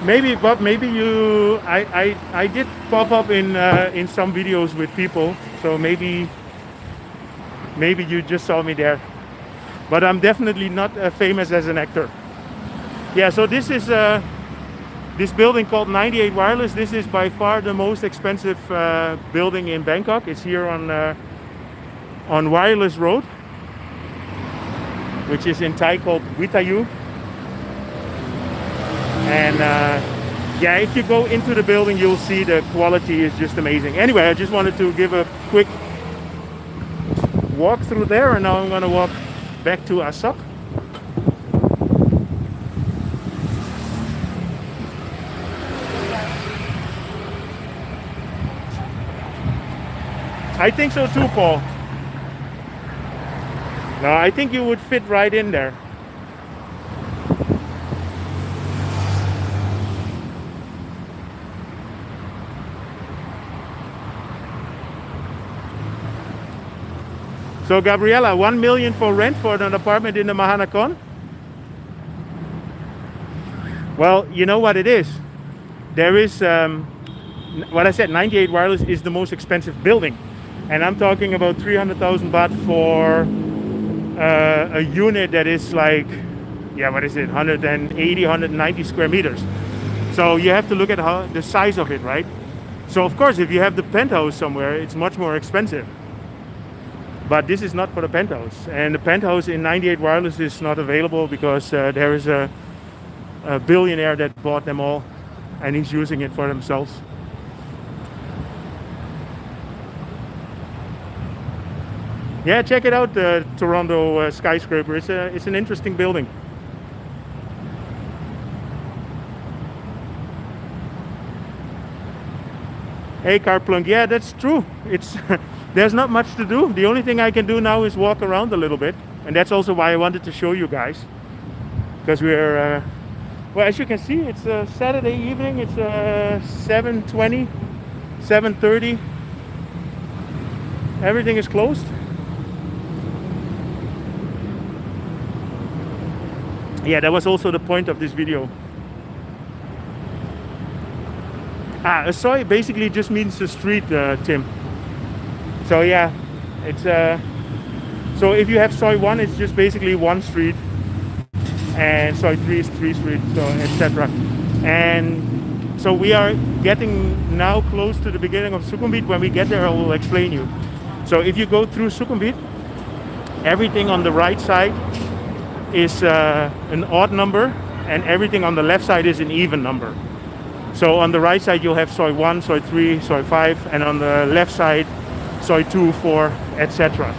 Speaker 1: Maybe, Bob, maybe you... I did pop up in some videos with people, so maybe you just saw me there. But I'm definitely not famous as an actor. Yeah, so this is this building called 98 Wireless. This is by far the most expensive building in Bangkok. It's here on Wireless Road, which is in Thai called Witayu. And yeah, if you go into the building, you'll see the quality is just amazing. Anyway, I just wanted to give a quick walk through there, and now I'm going to walk back to Asoke. I think so too, Paul. No, I think you would fit right in there. So Gabriela, 1 million for rent for an apartment in the Mahanakhon? Well, you know what it is. There is, what I said, 98 Wireless is the most expensive building. And I'm talking about 300,000 baht for a unit that is like, yeah, what is it, 180, 190 square meters. So you have to look at the size of it, right? So of course, if you have the penthouse somewhere, it's much more expensive. But this is not for the penthouse. And the penthouse in 98 Wireless is not available because there is a billionaire that bought them all and he's using it for themselves. Yeah, check it out, the Toronto skyscraper. It's an interesting building. Hey, Carplunk, yeah, that's true. It's there's not much to do. The only thing I can do now is walk around a little bit, and that's also why I wanted to show you guys, because we're well, as you can see, it's a Saturday evening. It's 7:20, 7:30. Everything is closed. Yeah, that was also the point of this video. Asoke basically just means the street, Tim. So yeah, it's so if you have Soi 1, it's just basically one street, and Soi 3 is 3 streets, so etc. And so we are getting now close to the beginning of Sukhumvit. When we get there, I will explain you. So if you go through Sukhumvit, everything on the right side is an odd number, and everything on the left side is an even number. So on the right side you'll have Soi 1, Soi 3, Soi 5, and on the left side Soi 2, 4, etc.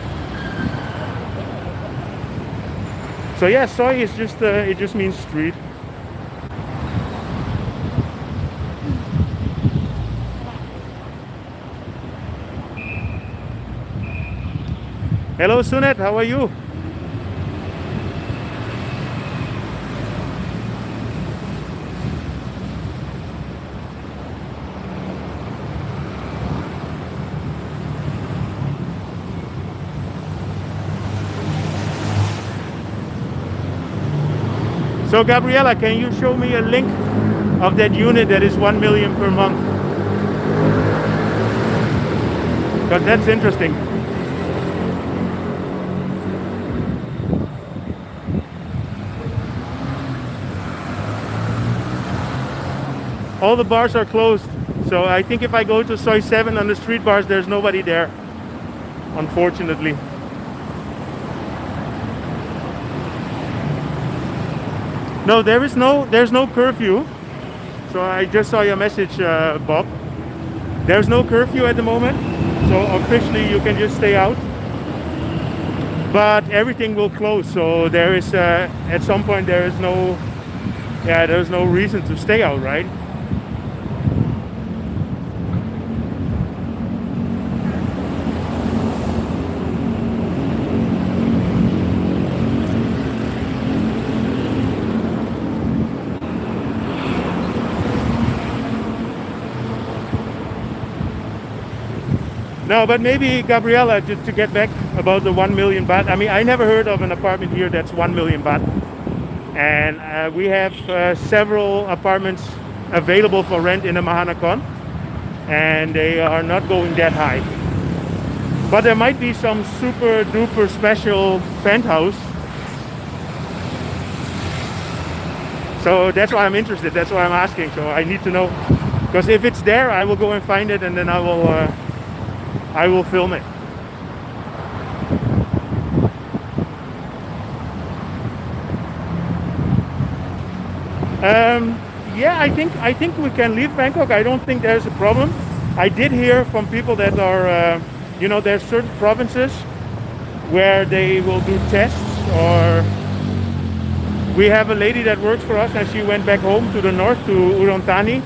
Speaker 1: So yeah, Soi is just it just means street. Hello Sunet, how are you? So Gabriela, can you show me a link of that unit that is 1 million per month? Because that's interesting. All the bars are closed. So I think if I go to Soi 7 on the street bars, there's nobody there, unfortunately. No, there's no curfew. So I just saw your message, Bob. There's no curfew at the moment, so officially you can just stay out. But everything will close, so there is at some point there's no reason to stay out, right? No, but maybe Gabriela, to get back about the 1 million baht. I mean, I never heard of an apartment here that's 1 million baht. And we have several apartments available for rent in the Mahanakhon. And they are not going that high. But there might be some super duper special penthouse. So that's why I'm interested. That's why I'm asking. So I need to know. Because if it's there, I will go and find it, and then I will film it. Yeah, I think we can leave Bangkok. I don't think there's a problem. I did hear from people that are, you know, there's certain provinces where they will do tests, or we have a lady that works for us and she went back home to the north to Udon Thani,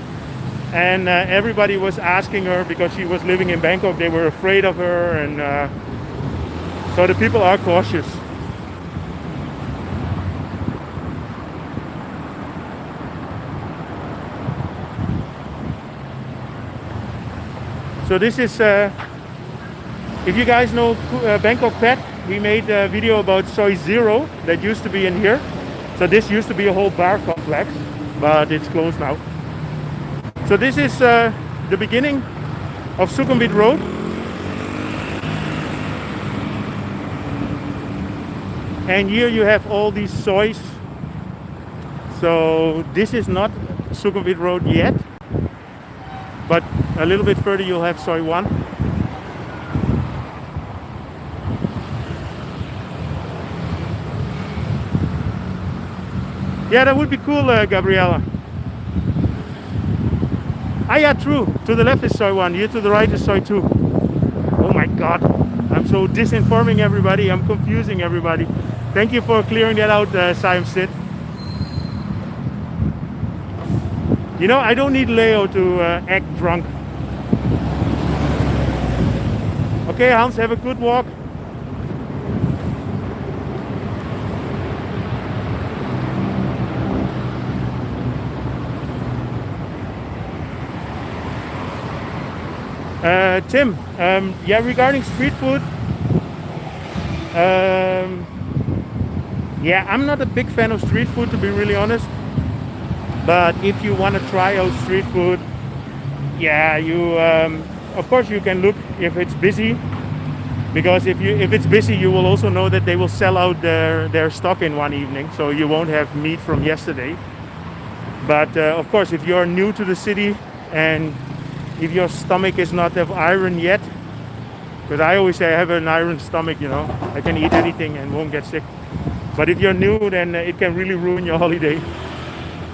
Speaker 1: and everybody was asking her because she was living in Bangkok. They were afraid of her, and so the people are cautious. So this is, if you guys know Bangkok Pet, we made a video about Soi Zero that used to be in here. So this used to be a whole bar complex, but it's closed now. So this is the beginning of Sukhumvit Road. And here you have all these sois. So this is not Sukhumvit Road yet, but a little bit further you'll have Soi 1. Yeah, that would be cool, Gabriella. Ah, yeah, true. To the left is Soi 1, here to the right is Soi 2. Oh my god, I'm so disinforming everybody, I'm confusing everybody. Thank you for clearing that out, Siam Sid. You know, I don't need Leo to act drunk. Okay, Hans, have a good walk. Tim, yeah, regarding street food, yeah, I'm not a big fan of street food, to be really honest. But if you want to try out street food, yeah, you of course you can look if it's busy, because if it's busy, you will also know that they will sell out their stock in one evening, so you won't have meat from yesterday. But of course, if you're new to the city and if your stomach is not of iron yet, because I always say I have an iron stomach, you know, I can eat anything and won't get sick. But if you're new, then it can really ruin your holiday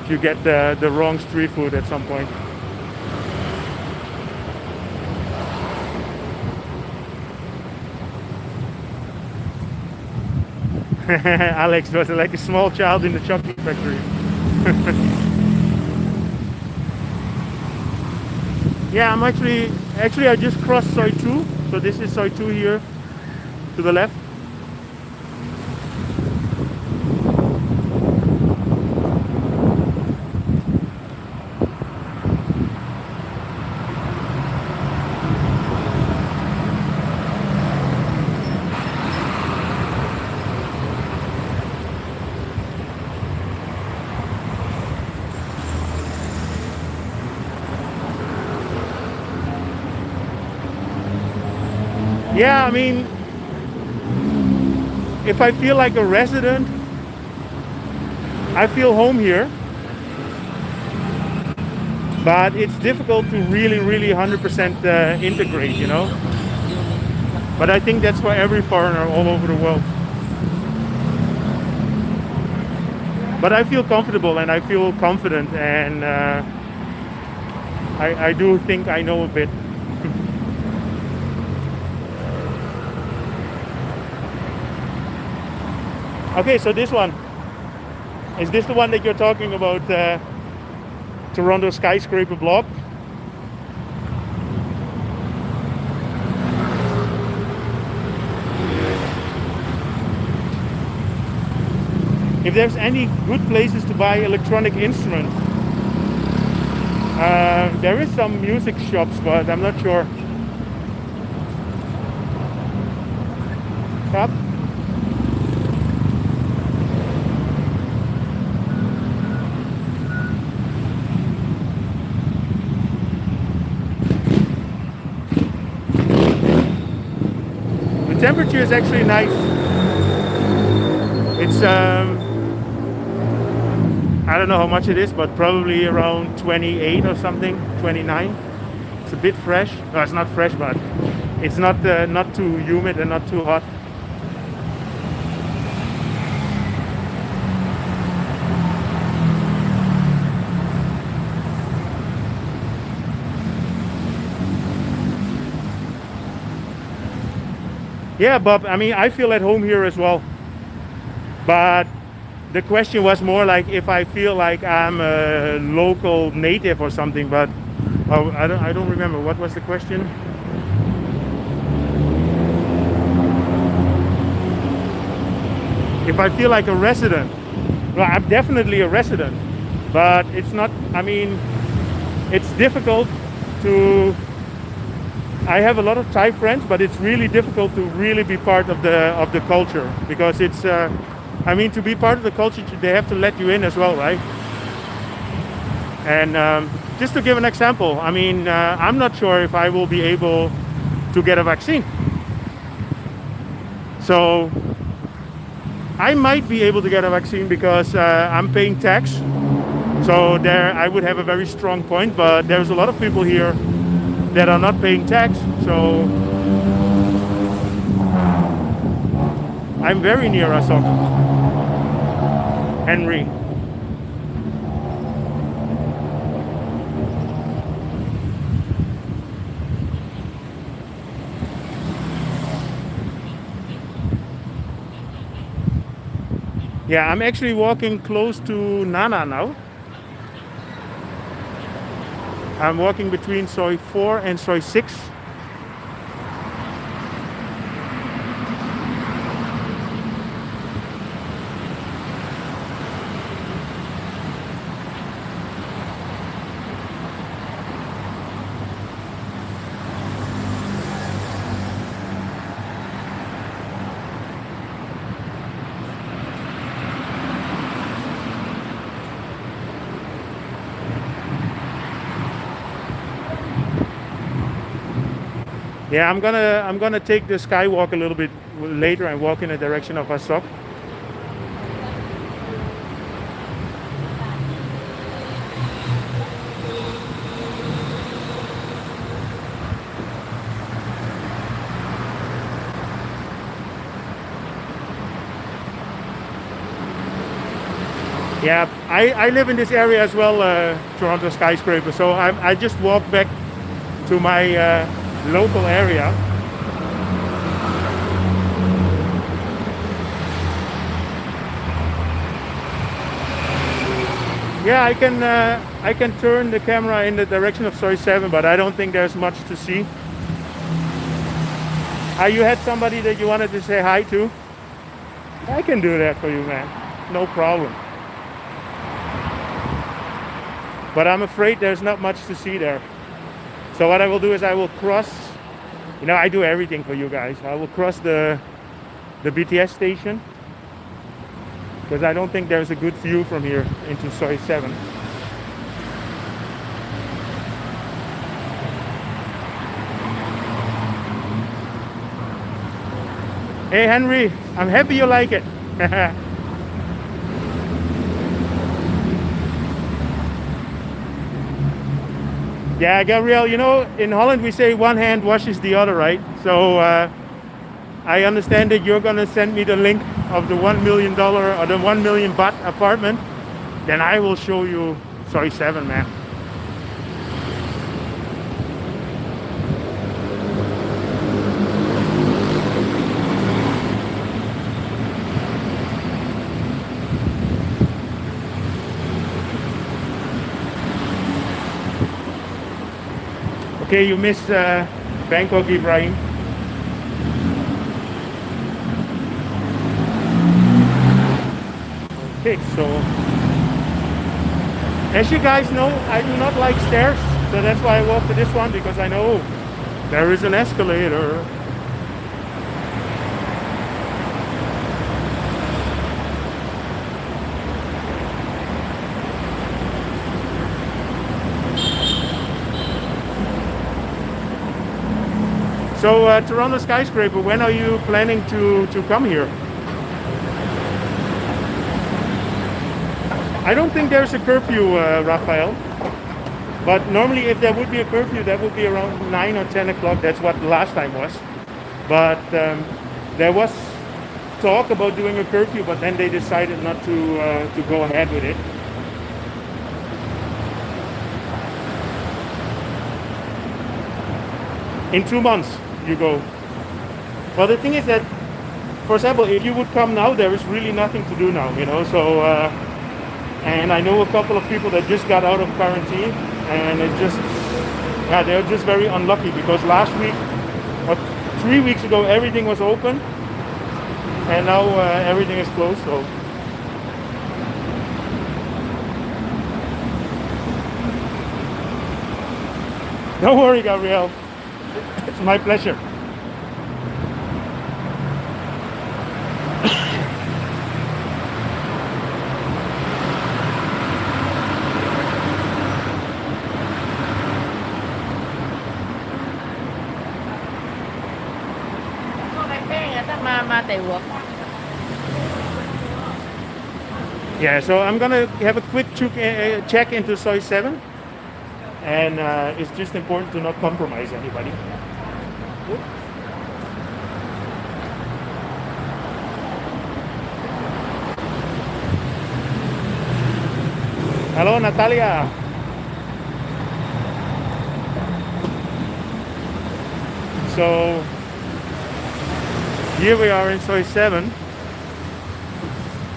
Speaker 1: if you get the wrong street food at some point. Alex was like a small child in the chocolate factory. Yeah, I'm actually I just crossed Soi 2, so this is Soi 2 here to the left. Yeah, I mean, if I feel like a resident, I feel home here. But it's difficult to really 100% integrate, you know. But I think that's for every foreigner all over the world. But I feel comfortable and I feel confident, and I do think I know a bit. Okay, so this one, is this the one that you're talking about, Toronto skyscraper block? If there's any good places to buy electronic instruments, there is some music shops, but I'm not sure. Cup? The temperature is actually nice. It's I don't know how much it is, but probably around 28 or something, 29. It's a bit fresh. No, it's not fresh, but it's not too humid and not too hot. Yeah, Bob, I mean, I feel at home here as well. But the question was more like if I feel like I'm a local native or something, but Oh, I don't remember. What was the question? If I feel like a resident, well, I'm definitely a resident, but it's not. I mean, it's difficult to. I have a lot of Thai friends, but it's really difficult to really be part of the culture, because it's. I mean, to be part of the culture, they have to let you in as well, right? And just to give an example, I mean, I'm not sure if I will be able to get a vaccine. So I might be able to get a vaccine because I'm paying tax. So there I would have a very strong point, but there's a lot of people here that are not paying tax. So I'm very near Asoke. Henry. Yeah, I'm actually walking close to Nana now. I'm walking between Soi 4 and Soi 6. Yeah, I'm gonna take the skywalk a little bit later and walk in the direction of Asoke. Yeah, I live in this area as well, Toronto skyscraper. So I just walked back to my local area. Yeah, I can turn the camera in the direction of Soi 7, but I don't think there's much to see. You had somebody that you wanted to say hi to? I can do that for you, man. No problem. But I'm afraid there's not much to see there. So what I will do is I will cross, you know, I do everything for you guys. I will cross the BTS station, because I don't think there's a good view from here into Soi 7. Hey Henry, I'm happy you like it. Yeah, Gabriel, you know, in Holland we say one hand washes the other, right? So I understand that you're gonna send me the link of the $1 million or the 1 million baht apartment. Then I will show you Soi 7, man. Okay, you missed Bangkok, Ibrahim. Okay, so as you guys know, I do not like stairs, so that's why I walk to this one, because I know there is an escalator. So Toronto skyscraper, when are you planning to come here? I don't think there's a curfew, Raphael. But normally if there would be a curfew, that would be around 9 or 10 o'clock. That's what the last time was. But there was talk about doing a curfew, but then they decided not to go ahead with it. In 2 months, you go. Well, the thing is that, for example, if you would come now, there is really nothing to do now, you know. So, and I know a couple of people that just got out of quarantine, and it just Yeah, they're just very unlucky because last week or 3 weeks ago everything was open, and now everything is closed. So don't worry, Gabriel. It's my pleasure. Yeah, so I'm gonna have a quick check into Soi 7, and it's just important to not compromise anybody. Hello, Natalia. So here we are in Soi 7.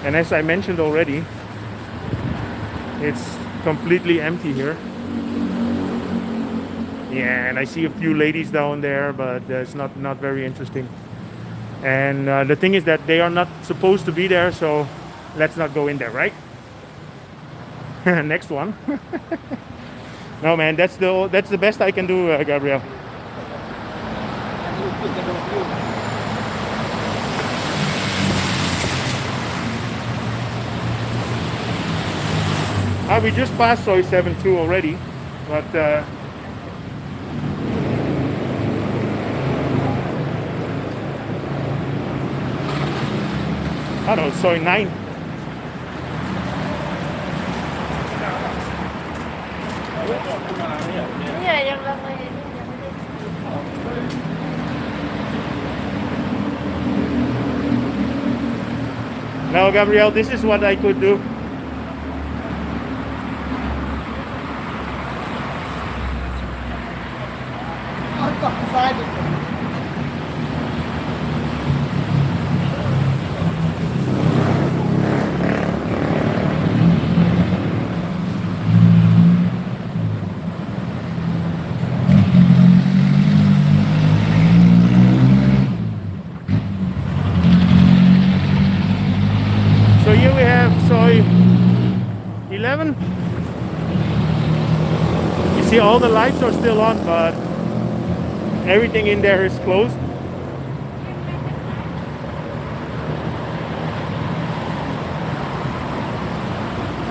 Speaker 1: And as I mentioned already, it's completely empty here. Yeah, and I see a few ladies down there, but it's not very interesting. And the thing is that they are not supposed to be there, so let's not go in there, right? Next one. No, man, that's the best I can do, Gabriel. We just passed Soi 7-2 already, but I don't know, Soi 9. Now, Gabriel, this is what I could do. So here we have Soi 11. You see all the lights are still on, but everything in there is closed.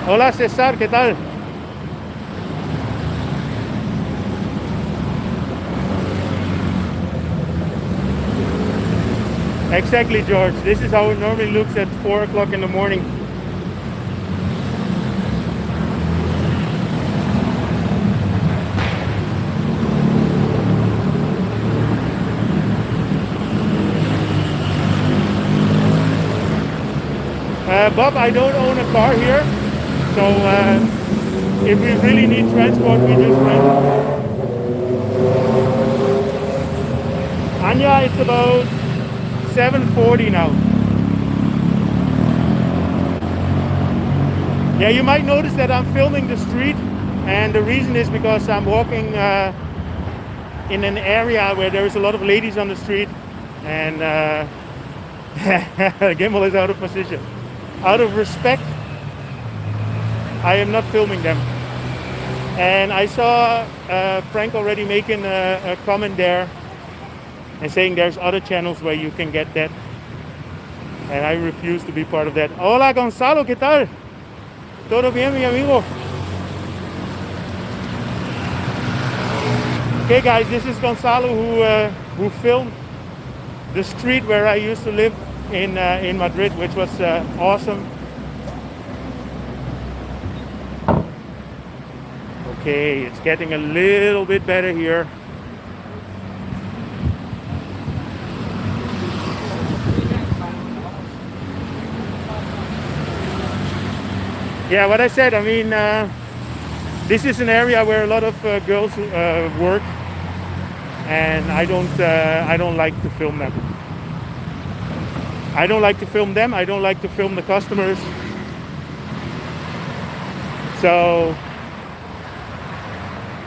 Speaker 1: Hola César, ¿qué tal? Exactly, George. This is how it normally looks at 4 o'clock in the morning. Bob, I don't own a car here, so if we really need transport, we just rent. Anya, it's about 7:40 now. Yeah, you might notice that I'm filming the street, and the reason is because I'm walking in an area where there's a lot of ladies on the street, and gimbal is out of position. Out of respect, I am not filming them. And I saw Frank already making a comment there and saying there's other channels where you can get that, and I refuse to be part of that. Hola Gonzalo, ¿qué tal? ¿Todo bien, mi amigo? Okay guys, this is Gonzalo who filmed the street where I used to live in Madrid, which was awesome. Okay, it's getting a little bit better here. Yeah, what I said, I mean, this is an area where a lot of girls work, and I don't like to film them. I don't like to film them. I don't like to film the customers. So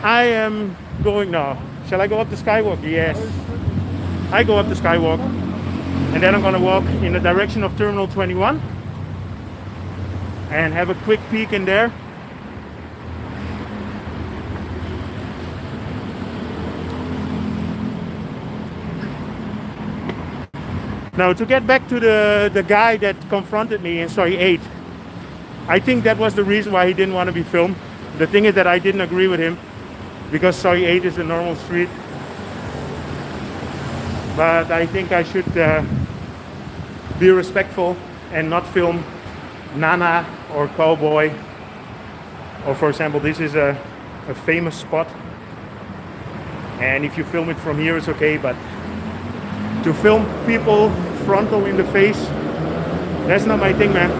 Speaker 1: I am going now? Shall I go up the Skywalk? Yes. I go up the Skywalk. And then I'm gonna walk in the direction of Terminal 21 and have a quick peek in there. Now, to get back to the guy that confronted me in Soi 8, I think that was the reason why he didn't want to be filmed. The thing is that I didn't agree with him because Soi 8 is a normal street. But I think I should be respectful and not film Nana or Cowboy. Or for example, this is a famous spot. And if you film it from here, it's okay, but to film people frontal in the face, that's not my thing, man.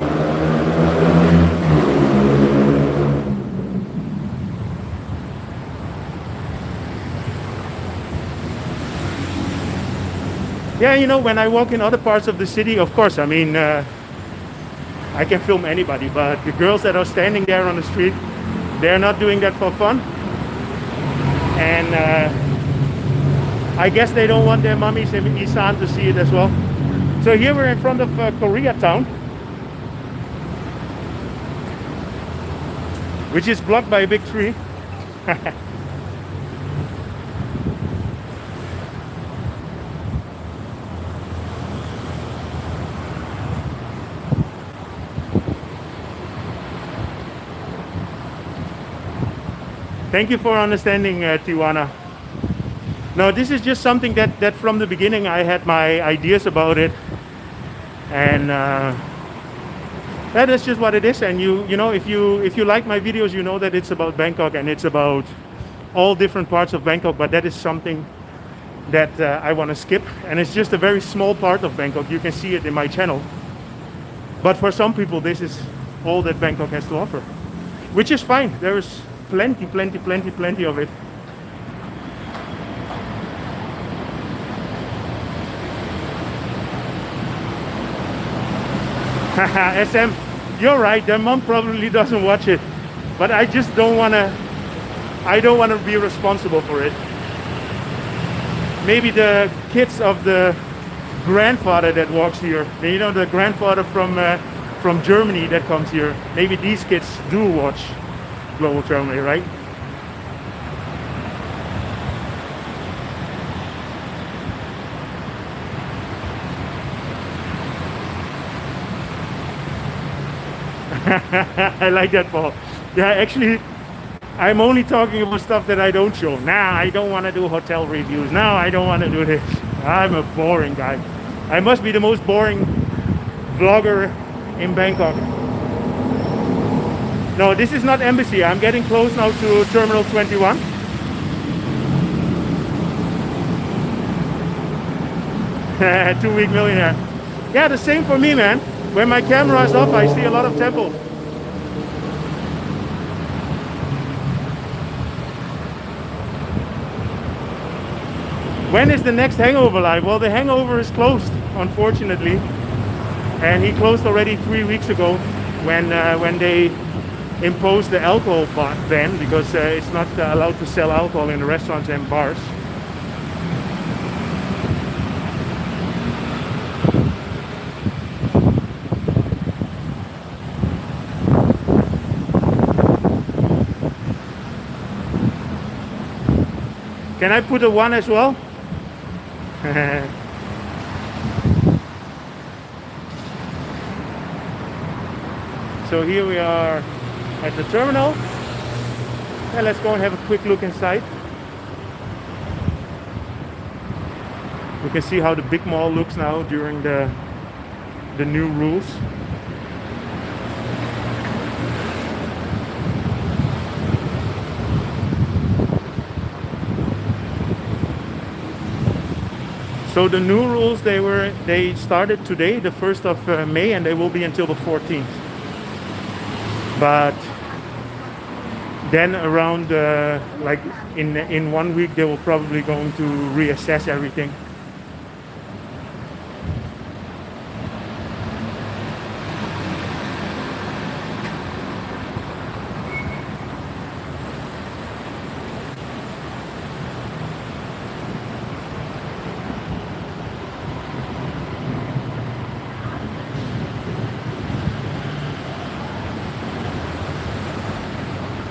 Speaker 1: Yeah, you know, when I walk in other parts of the city, of course, I mean, I can film anybody, but the girls that are standing there on the street, they're not doing that for fun. And I guess they don't want their mummies in Isan to see it as well. So here we're in front of Koreatown, which is blocked by a big tree. Thank you for understanding, Tiwana. No, this is just something that from the beginning I had my ideas about it, and that is just what it is. And you know, if you like my videos, you know that it's about Bangkok and it's about all different parts of Bangkok. But that is something that I want to skip, and it's just a very small part of Bangkok. You can see it in my channel. But for some people, this is all that Bangkok has to offer, which is fine. There is plenty of it. SM, you're right, their mom probably doesn't watch it, but I just don't want to be responsible for it. Maybe the kids of the grandfather that walks here, you know, the grandfather from Germany that comes here, maybe these kids do watch Global Traveler, right? I like that, Paul. Yeah, actually, I'm only talking about stuff that I don't show. Nah, I don't want to do hotel reviews. Now I don't want to do this. I'm a boring guy. I must be the most boring vlogger in Bangkok. No, this is not Embassy. I'm getting close now to Terminal 21. Two-week millionaire. Yeah, the same for me, man. When my camera is off, I see a lot of temples. When is the next hangover live? Well, the hangover is closed, unfortunately. And he closed already 3 weeks ago when they imposed the alcohol ban, because it's not allowed to sell alcohol in the restaurants and bars. Can I put a 1 as well? So here we are at the terminal. And let's go and have a quick look inside. You can see how the big mall looks now during the new rules. So the new rules, they started today, the 1st of May, and they will be until the 14th. But then around like in 1 week, they will probably going to reassess everything.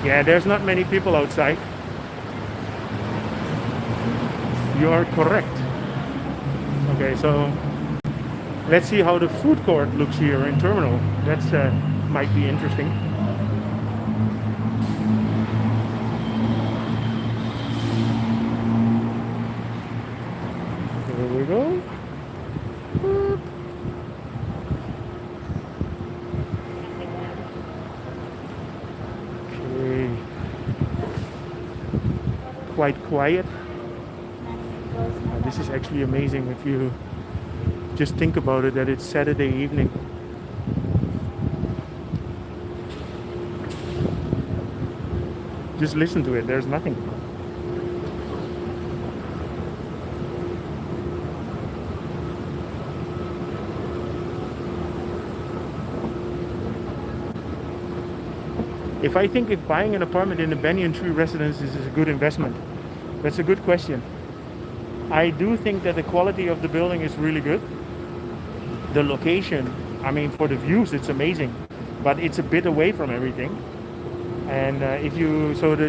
Speaker 1: Yeah, there's not many people outside. You are correct. Okay, so let's see how the food court looks here in terminal. That's might be interesting. Here we go. Okay. Quite quiet. This is actually amazing if you just think about it, that it's Saturday evening. Just listen to it, there's nothing. If buying an apartment in a banyan tree residence is a good investment, that's a good question. I do think that the quality of the building is really good. The location, I mean, for the views, it's amazing, but it's a bit away from everything. And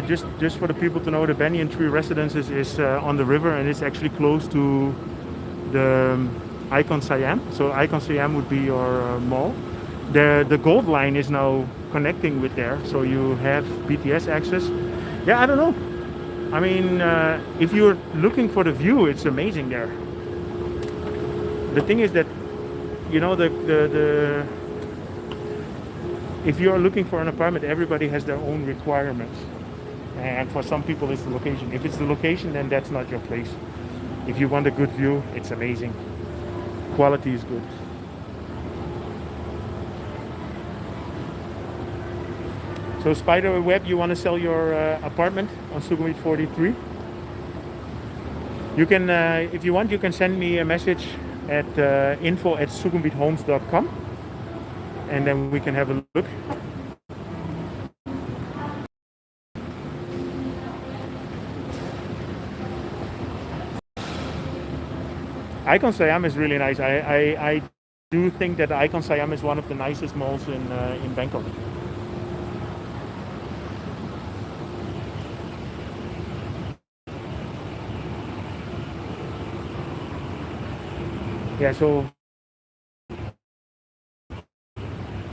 Speaker 1: just for the people to know, the banyan tree residences is on the river, and it's actually close to the Icon Siam. So Icon Siam would be your mall. The Gold Line is now connecting with there, so you have BTS access. Yeah, I don't know. I mean, if you're looking for the view, it's amazing there. The thing is that, you know, if you're looking for an apartment, everybody has their own requirements. And for some people, it's the location. If it's the location, then that's not your place. If you want a good view, it's amazing. Quality is good. So Spiderweb, you want to sell your apartment on Sukhumvit 43? You can, if you want, you can send me a message at info@sukhumvithomes.com, and then we can have a look. Icon Siam is really nice. I do think that Icon Siam is one of the nicest malls in Bangkok. Yeah, so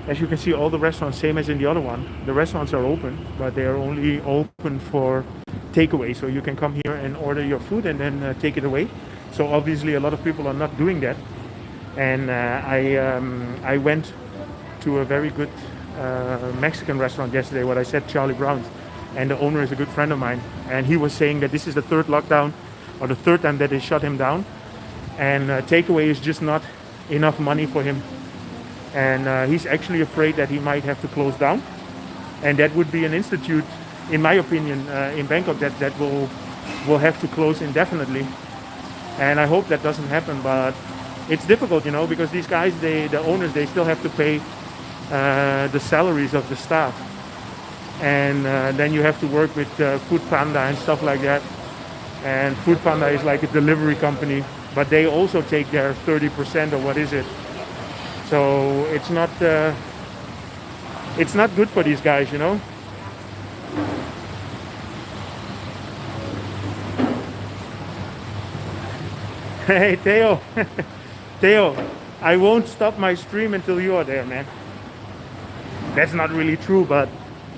Speaker 1: as you can see, all the restaurants, same as in the other one, the restaurants are open, but they are only open for takeaway. So you can come here and order your food and then take it away. So obviously a lot of people are not doing that. And I went to a very good Mexican restaurant yesterday, what I said, Charlie Brown's, and the owner is a good friend of mine. And he was saying that this is the third lockdown, or the third time that they shut him down. And takeaway is just not enough money for him, and he's actually afraid that he might have to close down, and that would be an institute, in my opinion, in Bangkok that will have to close indefinitely. And I hope that doesn't happen, but it's difficult, you know, because these guys, the owners, they still have to pay the salaries of the staff, and then you have to work with Food Panda and stuff like that. And Food Panda is like a delivery company, but they also take their 30%, or what is it? So it's not good for these guys, you know. Hey Theo, Theo, I won't stop my stream until you are there, man. That's not really true, but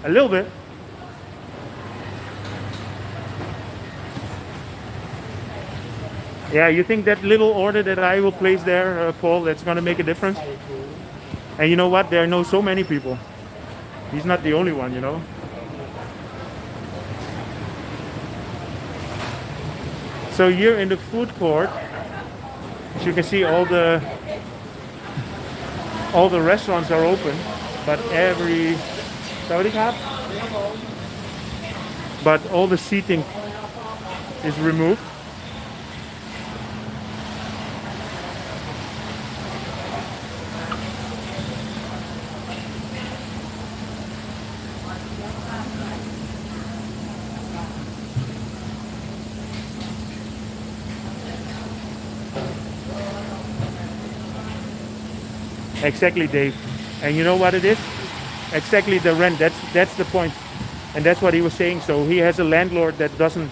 Speaker 1: a little bit. Yeah, you think that little order that I will place there, Paul, that's going to make a difference? And you know what? There are so many people. He's not the only one, you know. So here in the food court, as you can see, all the restaurants are open, but but all the seating is removed. Exactly, Dave. And you know what it is? Exactly the rent. That's the point. And that's what he was saying. So he has a landlord that doesn't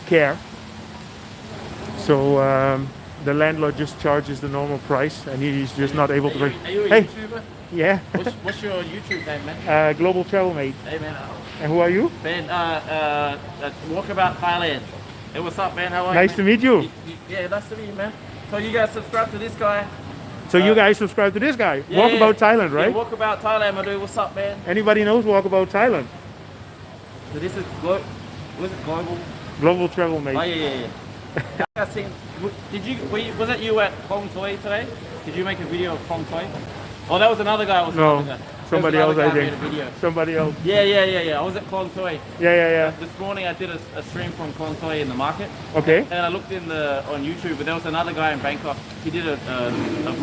Speaker 1: care. So the landlord just charges the normal price, and he's just not able to.
Speaker 2: Are you a
Speaker 1: Hey,
Speaker 2: YouTuber?
Speaker 1: yeah,
Speaker 2: What's your YouTube name, man?
Speaker 1: Global Travel Mate.
Speaker 2: Hey, man.
Speaker 1: And who are you?
Speaker 2: Ben, Walkabout Thailand. Hey, what's up, man? How are
Speaker 1: Nice
Speaker 2: you?
Speaker 1: to meet you.
Speaker 2: Yeah, nice to meet you, man. So you guys subscribe to this guy?
Speaker 1: So you guys subscribe to this guy,
Speaker 2: Yeah,
Speaker 1: Walkabout Thailand, right?
Speaker 2: Yeah, Walkabout Thailand, my dude. What's up, man?
Speaker 1: Anybody knows Walkabout Thailand?
Speaker 2: So this is was it global?
Speaker 1: Global Travel Mate.
Speaker 2: Oh yeah. I seen. Was it you at Ploen Chit today? Did you make a video of Ploen Chit? Oh, that was another guy.
Speaker 1: No,
Speaker 2: Another guy.
Speaker 1: somebody
Speaker 2: There
Speaker 1: else,
Speaker 2: was
Speaker 1: I
Speaker 2: another guy
Speaker 1: think.
Speaker 2: made a video.
Speaker 1: Somebody else.
Speaker 2: Yeah. I was at Ploen Chit.
Speaker 1: Yeah.
Speaker 2: This morning I did a stream from Ploen Chit in the market.
Speaker 1: Okay.
Speaker 2: And I looked on YouTube, but there was another guy in Bangkok. He did a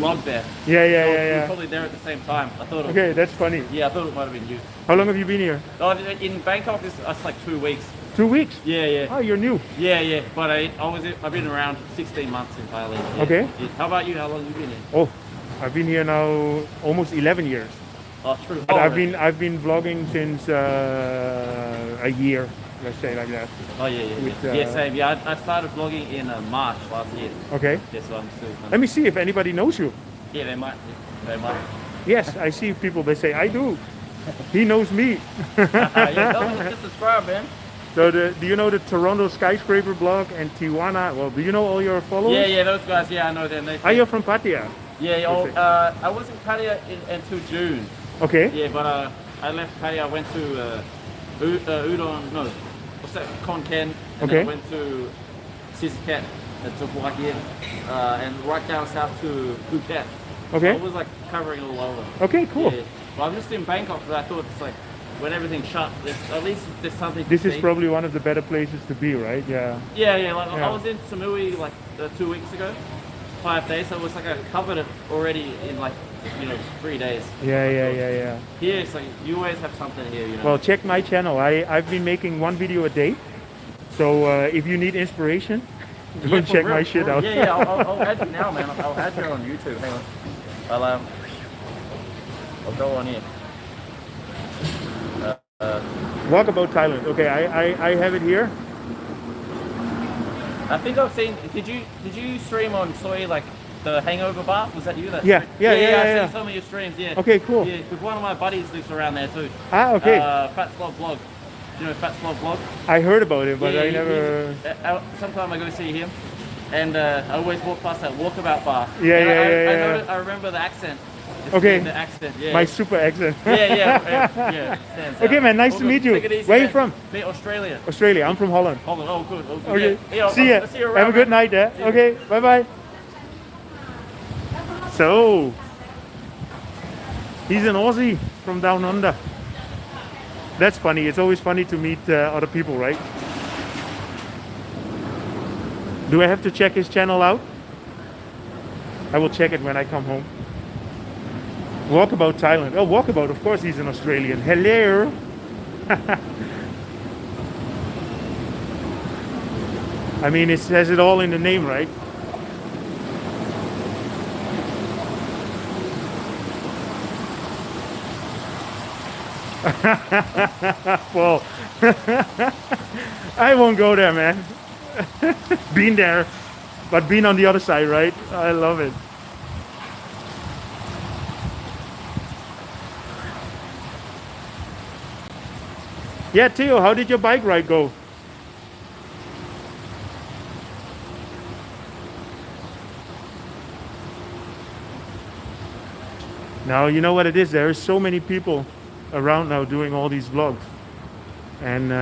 Speaker 2: vlog there.
Speaker 1: Yeah.
Speaker 2: We were probably there at the same time. I thought.
Speaker 1: Okay, that's funny.
Speaker 2: Yeah, I thought it might have been you.
Speaker 1: How long have you been here?
Speaker 2: Oh, in Bangkok, it's like 2 weeks.
Speaker 1: 2 weeks.
Speaker 2: Yeah.
Speaker 1: Oh, you're new.
Speaker 2: Yeah. But I've been around 16 months in Thailand. Yeah.
Speaker 1: Okay.
Speaker 2: Yeah. How about you? How long have you been here?
Speaker 1: Oh, I've been here now almost 11 years.
Speaker 2: Oh, true.
Speaker 1: But
Speaker 2: Oh,
Speaker 1: I've been vlogging since a year, let's say like that.
Speaker 2: Oh yeah.
Speaker 1: with,
Speaker 2: Yeah, same. Yeah, I started vlogging in March last year.
Speaker 1: Okay.
Speaker 2: Yeah, so I'm still.
Speaker 1: Let me see if anybody knows you.
Speaker 2: Yeah, they might. They might.
Speaker 1: Yes, I see people. They say I do. He knows me.
Speaker 2: Yeah, tell them to subscribe, man.
Speaker 1: So do you know the Toronto skyscraper blog and Tijuana? Well, do you know all your followers?
Speaker 2: Yeah, those guys. Yeah, I know them.
Speaker 1: Are you from Pattaya?
Speaker 2: Yeah. I was in Paya until June.
Speaker 1: Okay.
Speaker 2: Yeah, but I left Paya. I went to Udon. No, what's that? Khon Kaen. And
Speaker 1: Okay.
Speaker 2: then I went to Sisaket and to Phuket, and right down south to Phuket.
Speaker 1: Okay.
Speaker 2: So I was like covering all over.
Speaker 1: Okay, cool.
Speaker 2: Yeah. But I'm just in Bangkok because I thought it's like when everything's shut, at least there's something.
Speaker 1: This
Speaker 2: to
Speaker 1: is
Speaker 2: see.
Speaker 1: probably one of the better places to be, right? Yeah.
Speaker 2: Yeah. Like
Speaker 1: Yeah.
Speaker 2: I was in Samui like 2 weeks ago, 5 days. So it was like I covered it already in like 3 days.
Speaker 1: Yeah.
Speaker 2: Here it's like you always have something here.
Speaker 1: Well, check my channel. I've been making one video a day. So if you need inspiration, go and
Speaker 2: for
Speaker 1: check
Speaker 2: real,
Speaker 1: my
Speaker 2: for
Speaker 1: shit
Speaker 2: real.
Speaker 1: out.
Speaker 2: Yeah. I'll add you now, man. I'll add you on YouTube. Hang on. I'll go on here.
Speaker 1: Walkabout Thailand. Okay, I have it here.
Speaker 2: I think I've seen. Did you stream on Soy like the Hangover Bar? Was that you?
Speaker 1: Yeah.
Speaker 2: I've seen some of your streams. Yeah.
Speaker 1: Okay, cool.
Speaker 2: Yeah, because one of my buddies lives around there too.
Speaker 1: Ah, okay.
Speaker 2: Fat Slog Blog. You know Fat Slog Blog?
Speaker 1: I heard about it, but
Speaker 2: Yeah,
Speaker 1: I never.
Speaker 2: Sometime I go see him, and I always walk past that Walkabout Bar.
Speaker 1: Yeah,
Speaker 2: And
Speaker 1: yeah.
Speaker 2: I remember the accent.
Speaker 1: Okay.
Speaker 2: The accent. Yeah.
Speaker 1: My super accent.
Speaker 2: Yeah. Stands
Speaker 1: Okay,
Speaker 2: out.
Speaker 1: man. Nice
Speaker 2: All
Speaker 1: to
Speaker 2: good.
Speaker 1: meet you.
Speaker 2: Take it easy,
Speaker 1: Where are you
Speaker 2: man.
Speaker 1: from?
Speaker 2: Me, Australia.
Speaker 1: Australia. I'm from Holland.
Speaker 2: Holland. Oh, good. Oh, good.
Speaker 1: Okay.
Speaker 2: Yeah,
Speaker 1: See ya.
Speaker 2: I'll see you
Speaker 1: Have
Speaker 2: around,
Speaker 1: a good
Speaker 2: man.
Speaker 1: night, eh?
Speaker 2: Yeah.
Speaker 1: Okay. Bye bye. So he's an Aussie from down under. That's funny. It's always funny to meet other people, right? Do I have to check his channel out? I will check it when I come home. Walkabout Thailand. Oh, Walkabout. Of course, he's an Australian. Hello. I mean, it says it all in the name, right? Well, I won't go there, man. Been there, but been on the other side, right? I love it. Yeah, Theo, how did your bike ride go? Now, you know what it is? There are so many people around now doing all these vlogs. And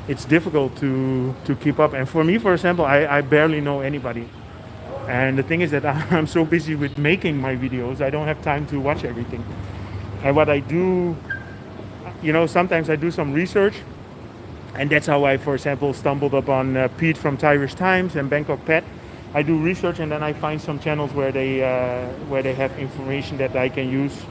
Speaker 1: it's difficult to keep up. And for me, for example, I barely know anybody. And the thing is that I'm so busy with making my videos, I don't have time to watch everything. And what I do, sometimes I do some research. And that's how I, for example, stumbled upon Pete from Irish Times and Bangkok Pet. I do research and then I find some channels where they have information that I can use.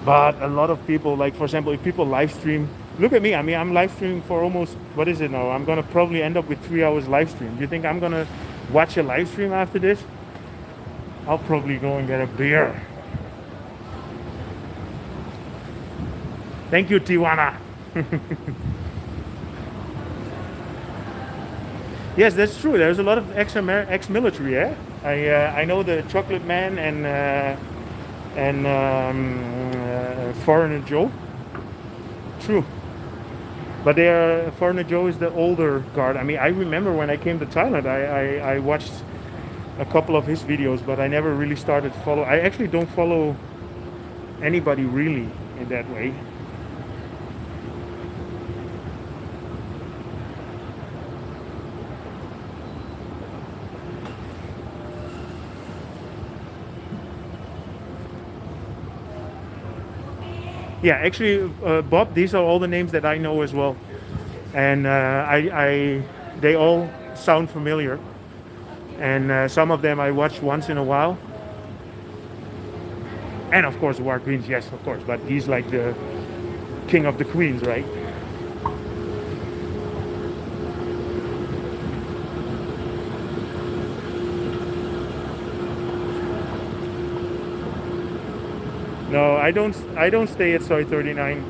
Speaker 1: But a lot of people, like for example, if people live stream, look at me. I mean, I'm live streaming for almost, what is it now? I'm gonna probably end up with 3 hours live stream. Do you think I'm gonna watch a live stream after this? I'll probably go and get a beer. Thank you, Tijuana. Yes, that's true. There's a lot of ex-military. Yeah, I know the Chocolate Man and Foreigner Joe. True. But Foreigner Joe is the older guard. I mean, I remember when I came to Thailand, I watched a couple of his videos, but I never really started to follow. I actually don't follow anybody really in that way. Yeah, actually, Bob, these are all the names that I know as well, and they all sound familiar, and some of them I watch once in a while, and of course War Queens, yes, of course, but he's like the king of the queens, right? No, I don't stay at Soy 39.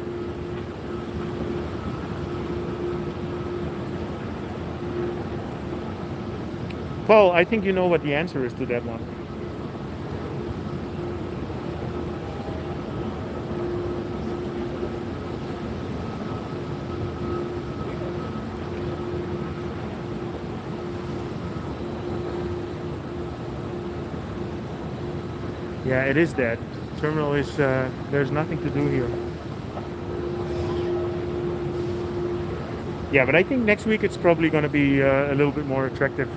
Speaker 1: Paul, I think you know what the answer is to that one. Yeah, it is that. Terminal is, there's nothing to do here. Yeah, but I think next week it's probably going to be a little bit more attractive.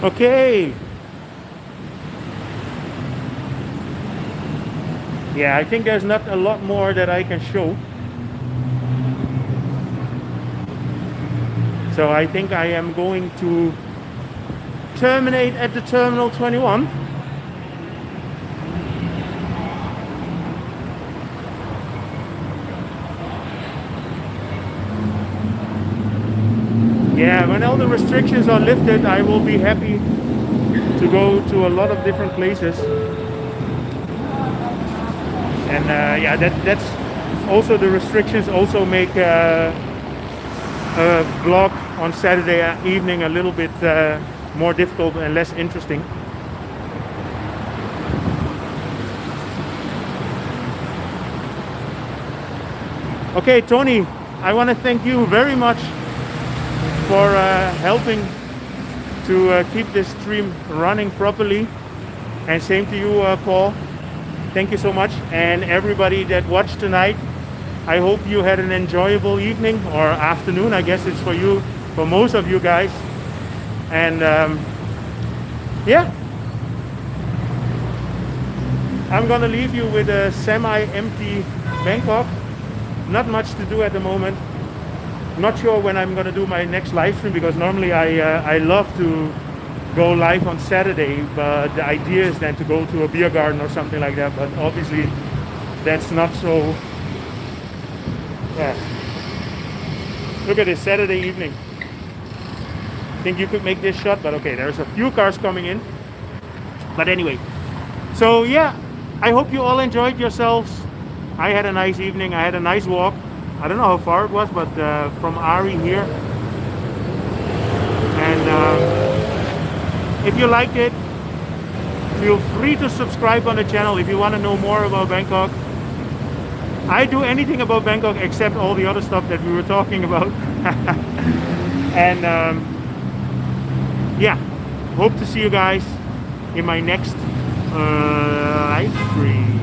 Speaker 1: Okay. Yeah, I think there's not a lot more that I can show. So I think I am going to terminate at the Terminal 21. Yeah, when all the restrictions are lifted, I will be happy to go to a lot of different places. And yeah, that's also the restrictions also make a vlog on Saturday evening a little bit more difficult and less interesting. Okay, Tony, I want to thank you very much for helping to keep this stream running properly, and same to you, Paul. Thank you so much, and everybody that watched tonight. I hope you had an enjoyable evening or afternoon. I guess it's for you, for most of you guys. And yeah, I'm gonna leave you with a semi-empty Bangkok. Not much to do at the moment. Not sure when I'm gonna do my next live stream, because normally I love to go live on Saturday, but the idea is then to go to a beer garden or something like that, but obviously that's not so. Yeah. Look at this Saturday evening. Think you could make this shot, but okay, there's a few cars coming in. But anyway, so yeah, I hope you all enjoyed yourselves. I had a nice evening. I had a nice walk. I don't know how far it was, but from Ari here. And if you liked it, feel free to subscribe on the channel if you want to know more about Bangkok. I do anything about Bangkok except all the other stuff that we were talking about. And yeah, hope to see you guys in my next live stream.